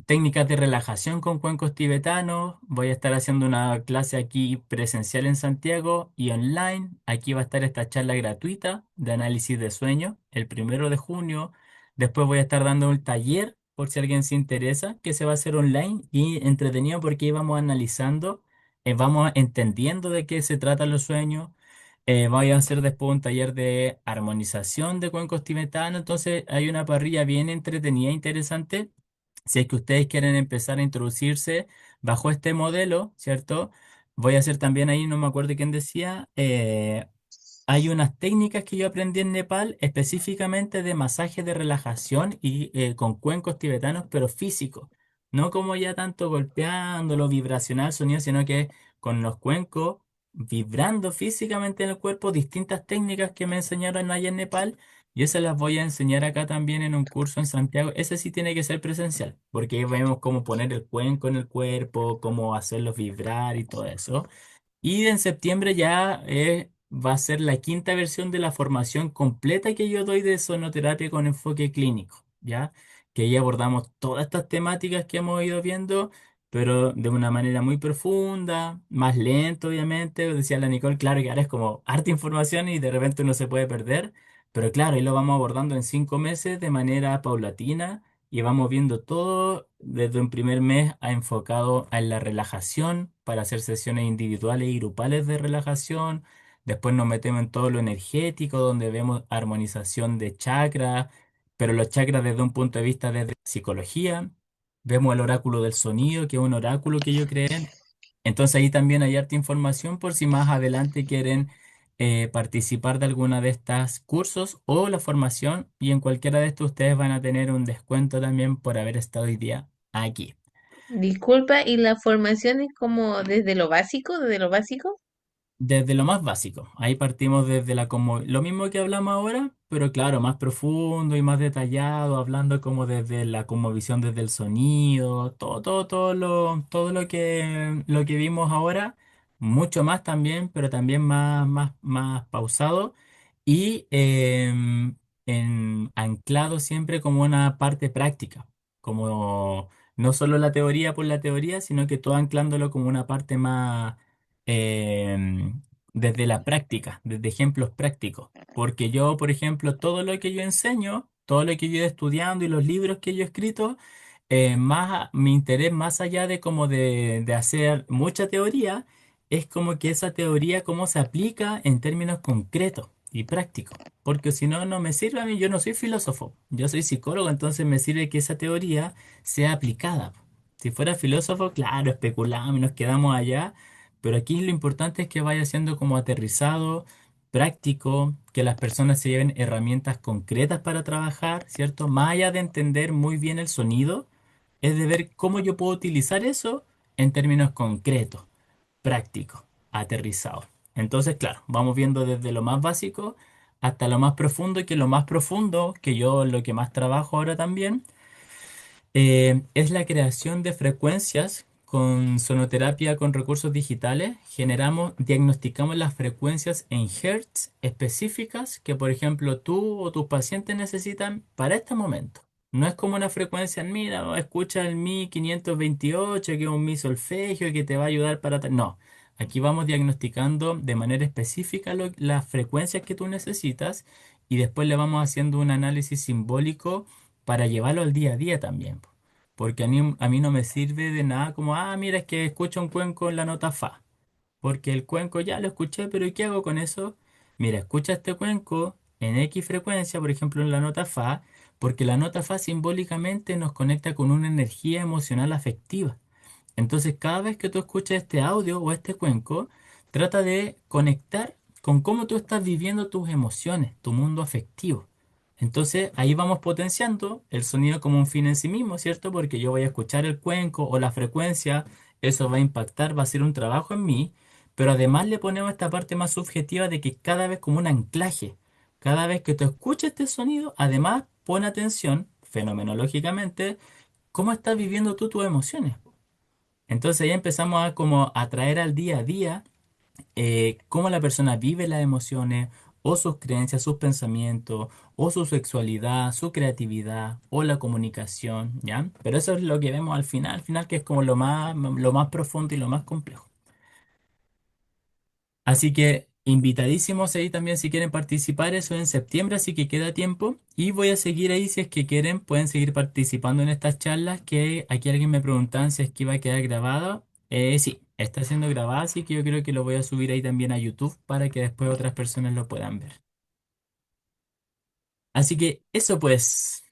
Técnicas de relajación con cuencos tibetanos. Voy a estar haciendo una clase aquí presencial en Santiago y online. Aquí va a estar esta charla gratuita de análisis de sueño el 1 de junio. Después voy a estar dando un taller por si alguien se interesa, que se va a hacer online y entretenido porque ahí vamos analizando, vamos entendiendo de qué se tratan los sueños. Voy a hacer después un taller de armonización de cuencos tibetanos. Entonces hay una parrilla bien entretenida e interesante. Si es que ustedes quieren empezar a introducirse bajo este modelo, ¿cierto? Voy a hacer también ahí, no me acuerdo quién decía, hay unas técnicas que yo aprendí en Nepal específicamente de masaje de relajación y con cuencos tibetanos, pero físicos. No como ya tanto golpeando lo vibracional sonido, sino que con los cuencos vibrando físicamente en el cuerpo, distintas técnicas que me enseñaron allá en Nepal. Yo se las voy a enseñar acá también en un curso en Santiago. Ese sí tiene que ser presencial, porque ahí vemos cómo poner el cuenco en el cuerpo, cómo hacerlos vibrar y todo eso. Y en septiembre ya va a ser la quinta versión de la formación completa que yo doy de sonoterapia con enfoque clínico, ¿ya? Que ahí abordamos todas estas temáticas que hemos ido viendo, pero de una manera muy profunda, más lento, obviamente. Decía la Nicole, claro que ahora es como harta información y de repente uno se puede perder, pero claro, ahí lo vamos abordando en 5 meses de manera paulatina y vamos viendo todo desde un primer mes enfocado en la relajación para hacer sesiones individuales y grupales de relajación. Después nos metemos en todo lo energético, donde vemos armonización de chakras, pero los chakras desde un punto de vista de psicología. Vemos el oráculo del sonido, que es un oráculo que yo creé. Entonces ahí también hay harta información por si más adelante quieren participar de alguna de estas cursos o la formación, y en cualquiera de estos ustedes van a tener un descuento también por haber estado hoy día aquí. Disculpa, ¿y la formación es como desde lo básico, desde lo básico? Desde lo más básico, ahí partimos desde como lo mismo que hablamos ahora, pero claro, más profundo y más detallado, hablando como desde la visión desde el sonido, todo lo que vimos ahora, mucho más también, pero también más pausado y anclado siempre como una parte práctica, como no solo la teoría por la teoría, sino que todo anclándolo como una parte más desde la práctica, desde ejemplos prácticos. Porque yo, por ejemplo, todo lo que yo enseño, todo lo que yo he ido estudiando y los libros que yo he escrito, mi interés más allá de como de hacer mucha teoría, es como que esa teoría cómo se aplica en términos concretos y prácticos. Porque si no, no me sirve a mí, yo no soy filósofo, yo soy psicólogo, entonces me sirve que esa teoría sea aplicada. Si fuera filósofo, claro, especulamos y nos quedamos allá, pero aquí lo importante es que vaya siendo como aterrizado, práctico, que las personas se lleven herramientas concretas para trabajar, ¿cierto? Más allá de entender muy bien el sonido, es de ver cómo yo puedo utilizar eso en términos concretos, prácticos, aterrizados. Entonces, claro, vamos viendo desde lo más básico hasta lo más profundo, y que lo más profundo, que yo lo que más trabajo ahora también, es la creación de frecuencias con sonoterapia con recursos digitales. Diagnosticamos las frecuencias en hertz específicas que, por ejemplo, tú o tus pacientes necesitan para este momento. No es como una frecuencia en mira, no, escucha el Mi 528, que es un Mi solfegio que te va a ayudar para tal. No, aquí vamos diagnosticando de manera específica las frecuencias que tú necesitas y después le vamos haciendo un análisis simbólico para llevarlo al día a día también. Porque a mí no me sirve de nada como, mira, es que escucho un cuenco en la nota fa. Porque el cuenco ya lo escuché, pero ¿y qué hago con eso? Mira, escucha este cuenco en X frecuencia, por ejemplo, en la nota fa, porque la nota fa simbólicamente nos conecta con una energía emocional afectiva. Entonces, cada vez que tú escuchas este audio o este cuenco, trata de conectar con cómo tú estás viviendo tus emociones, tu mundo afectivo. Entonces, ahí vamos potenciando el sonido como un fin en sí mismo, ¿cierto? Porque yo voy a escuchar el cuenco o la frecuencia, eso va a impactar, va a ser un trabajo en mí, pero además le ponemos esta parte más subjetiva de que cada vez como un anclaje. Cada vez que tú escuches este sonido, además pon atención, fenomenológicamente, cómo estás viviendo tú tus emociones. Entonces ya empezamos a como a traer al día a día cómo la persona vive las emociones o sus creencias, sus pensamientos, o su sexualidad, su creatividad o la comunicación, ¿ya? Pero eso es lo que vemos al final que es como lo más profundo y lo más complejo. Así que invitadísimos ahí también si quieren participar, eso en septiembre, así que queda tiempo. Y voy a seguir ahí si es que quieren, pueden seguir participando en estas charlas que aquí alguien me preguntaba si es que iba a quedar grabada. Sí, está siendo grabada, así que yo creo que lo voy a subir ahí también a YouTube para que después otras personas lo puedan ver. Así que eso pues.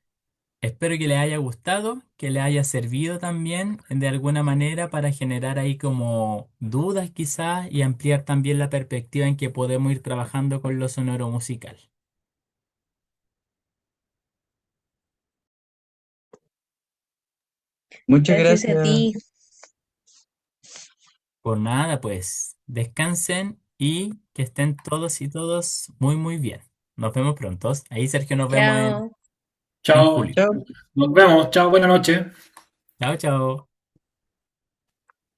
Espero que les haya gustado, que les haya servido también de alguna manera para generar ahí como dudas quizás y ampliar también la perspectiva en que podemos ir trabajando con lo sonoro musical. Muchas Gracias a gracias. ti. Por nada, pues descansen y que estén todos y todos muy muy bien. Nos vemos pronto. Ahí Sergio nos vemos Chao. en Chao. julio. Chao. Nos vemos. Chao. Buenas noches. Chao, chao.